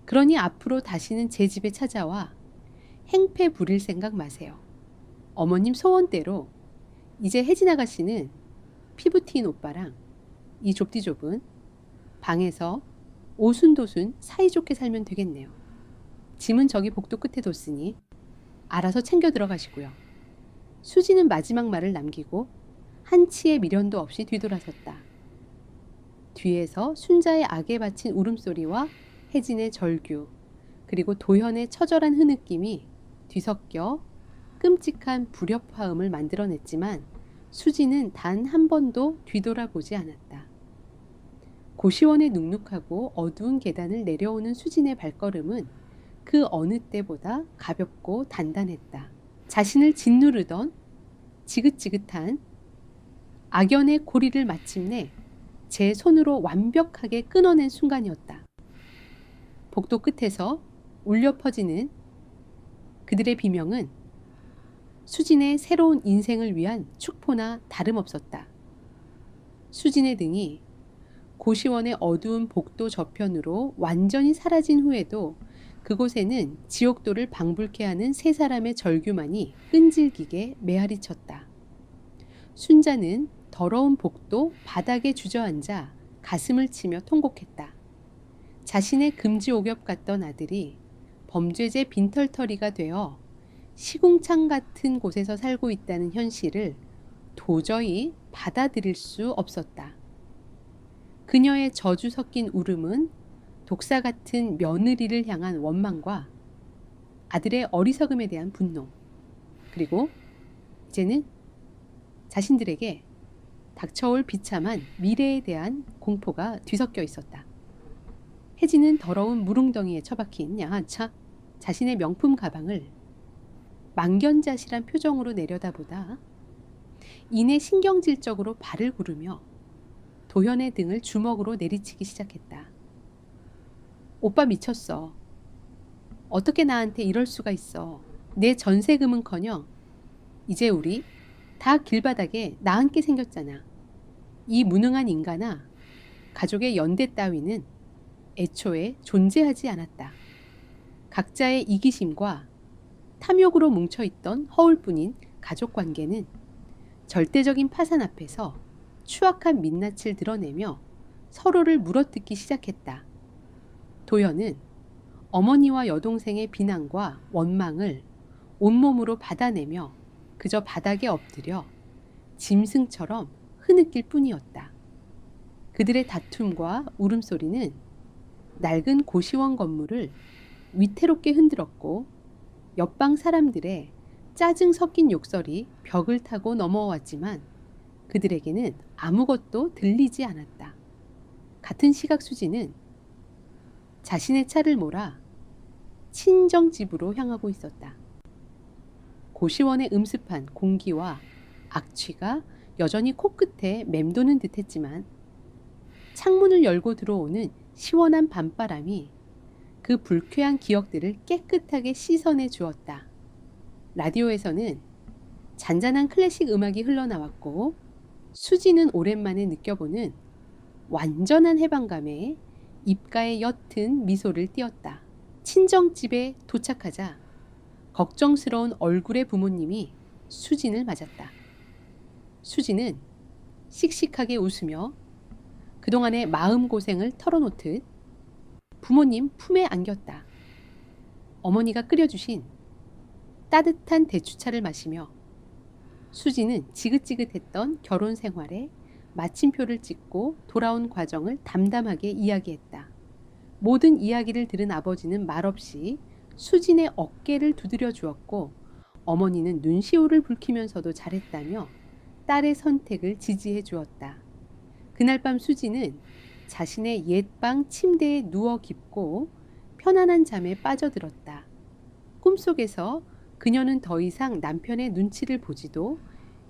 그러니 앞으로 다시는 제 집에 찾아와 행패 부릴 생각 마세요. 어머님 소원대로 이제 혜진 아가씨는 피부 튀인 오빠랑 이 좁디 좁은 방에서 오순도순 사이좋게 살면 되겠네요. 짐은 저기 복도 끝에 뒀으니 알아서 챙겨 들어가시고요. 수지는 마지막 말을 남기고 한치의 미련도 없이 뒤돌아섰다. 뒤에서 순자의 악에 바친 울음소리와 혜진의 절규, 그리고 도현의 처절한 흐느낌이 뒤섞여 끔찍한 불협화음을 만들어냈지만 수지는 단 한 번도 뒤돌아보지 않았다. 고시원의 눅눅하고 어두운 계단을 내려오는 수진의 발걸음은 그 어느 때보다 가볍고 단단했다. 자신을 짓누르던 지긋지긋한 악연의 고리를 마침내 제 손으로 완벽하게 끊어낸 순간이었다. 복도 끝에서 울려 퍼지는 그들의 비명은 수진의 새로운 인생을 위한 축포나 다름없었다. 수진의 등이 고시원의 어두운 복도 저편으로 완전히 사라진 후에도 그곳에는 지옥도를 방불케 하는 세 사람의 절규만이 끈질기게 메아리쳤다. 순자는 더러운 복도 바닥에 주저앉아 가슴을 치며 통곡했다. 자신의 금지옥엽 같던 아들이 범죄제 빈털터리가 되어 시궁창 같은 곳에서 살고 있다는 현실을 도저히 받아들일 수 없었다. 그녀의 저주 섞인 울음은 독사 같은 며느리를 향한 원망과 아들의 어리석음에 대한 분노, 그리고 이제는 자신들에게 닥쳐올 비참한 미래에 대한 공포가 뒤섞여 있었다. 혜진은 더러운 물웅덩이에 처박힌 양아차 자신의 명품 가방을 망견자실한 표정으로 내려다보다 이내 신경질적으로 발을 구르며 도현의 등을 주먹으로 내리치기 시작했다. 오빠 미쳤어. 어떻게 나한테 이럴 수가 있어. 내 전세금은커녕 이제 우리 다 길바닥에 나앉게 생겼잖아. 이 무능한 인간아, 가족의 연대 따위는 애초에 존재하지 않았다. 각자의 이기심과 탐욕으로 뭉쳐있던 허울뿐인 가족관계는 절대적인 파산 앞에서 추악한 민낯을 드러내며 서로를 물어뜯기 시작했다. 도현은 어머니와 여동생의 비난과 원망을 온몸으로 받아내며 그저 바닥에 엎드려 짐승처럼 흐느낄 뿐이었다. 그들의 다툼과 울음소리는 낡은 고시원 건물을 위태롭게 흔들었고 옆방 사람들의 짜증 섞인 욕설이 벽을 타고 넘어왔지만 그들에게는 아무것도 들리지 않았다. 같은 시각 수지는 자신의 차를 몰아 친정집으로 향하고 있었다. 고시원의 음습한 공기와 악취가 여전히 코끝에 맴도는 듯했지만 창문을 열고 들어오는 시원한 밤바람이 그 불쾌한 기억들을 깨끗하게 씻어내 주었다. 라디오에서는 잔잔한 클래식 음악이 흘러나왔고 수지는 오랜만에 느껴보는 완전한 해방감에 입가에 옅은 미소를 띄었다. 친정집에 도착하자 걱정스러운 얼굴의 부모님이 수진을 맞았다. 수진은 씩씩하게 웃으며 그동안의 마음고생을 털어놓듯 부모님 품에 안겼다. 어머니가 끓여주신 따뜻한 대추차를 마시며 수지는 지긋지긋했던 결혼 생활에 마침표를 찍고 돌아온 과정을 담담하게 이야기했다. 모든 이야기를 들은 아버지는 말없이 수진의 어깨를 두드려 주었고 어머니는 눈시울을 붉히면서도 잘했다며 딸의 선택을 지지해 주었다. 그날 밤 수지는 자신의 옛방 침대에 누워 깊고 편안한 잠에 빠져들었다. 꿈속에서 그녀는 더 이상 남편의 눈치를 보지도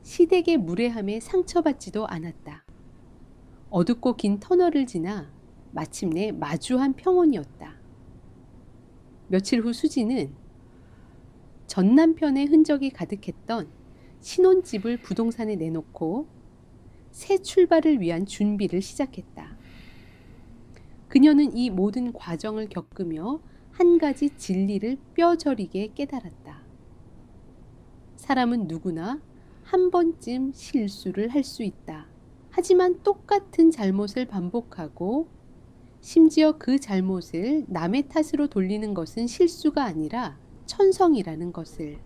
시댁의 무례함에 상처받지도 않았다. 어둡고 긴 터널을 지나 마침내 마주한 평온이었다. 며칠 후 수지는 전 남편의 흔적이 가득했던 신혼집을 부동산에 내놓고 새 출발을 위한 준비를 시작했다. 그녀는 이 모든 과정을 겪으며 한 가지 진리를 뼈저리게 깨달았다. 사람은 누구나 한 번쯤 실수를 할 수 있다. 하지만 똑같은 잘못을 반복하고 심지어 그 잘못을 남의 탓으로 돌리는 것은 실수가 아니라 천성이라는 것을.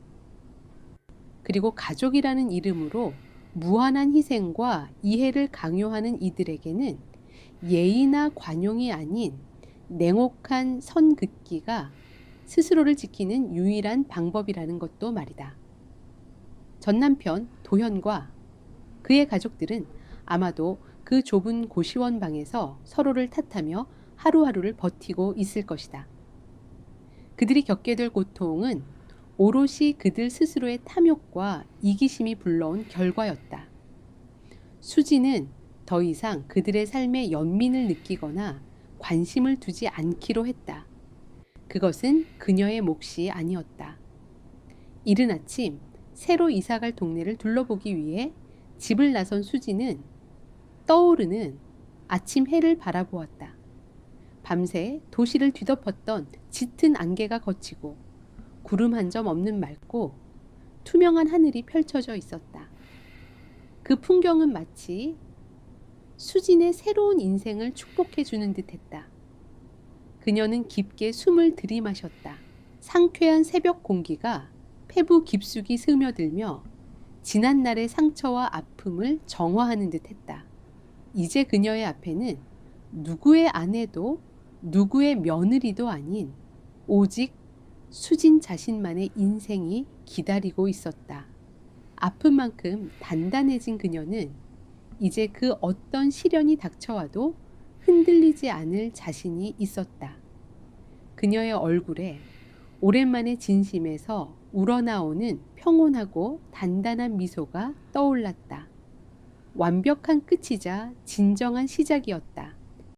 그리고 가족이라는 이름으로 무한한 희생과 이해를 강요하는 이들에게는 예의나 관용이 아닌 냉혹한 선긋기가 스스로를 지키는 유일한 방법이라는 것도 말이다. 전남편 도현과 그의 가족들은 아마도 그 좁은 고시원 방에서 서로를 탓하며 하루하루를 버티고 있을 것이다. 그들이 겪게 될 고통은 오롯이 그들 스스로의 탐욕과 이기심이 불러온 결과였다. 수지는 더 이상 그들의 삶에 연민을 느끼거나 관심을 두지 않기로 했다. 그것은 그녀의 몫이 아니었다. 이른 아침 새로 이사갈 동네를 둘러보기 위해 집을 나선 수지는 떠오르는 아침 해를 바라보았다. 밤새 도시를 뒤덮었던 짙은 안개가 걷히고 구름 한 점 없는 맑고 투명한 하늘이 펼쳐져 있었다. 그 풍경은 마치 수진의 새로운 인생을 축복해 주는 듯했다. 그녀는 깊게 숨을 들이마셨다. 상쾌한 새벽 공기가 폐부 깊숙이 스며들며 지난날의 상처와 아픔을 정화하는 듯했다. 이제 그녀의 앞에는 누구의 아내도 누구의 며느리도 아닌 오직 수진 자신만의 인생이 기다리고 있었다. 아픈 만큼 단단해진 그녀는 이제 그 어떤 시련이 닥쳐와도 흔들리지 않을 자신이 있었다. 그녀의 얼굴에 오랜만에 진심에서 우러나오는 평온하고 단단한 미소가 떠올랐다. 완벽한 끝이자 진정한 시작이었다.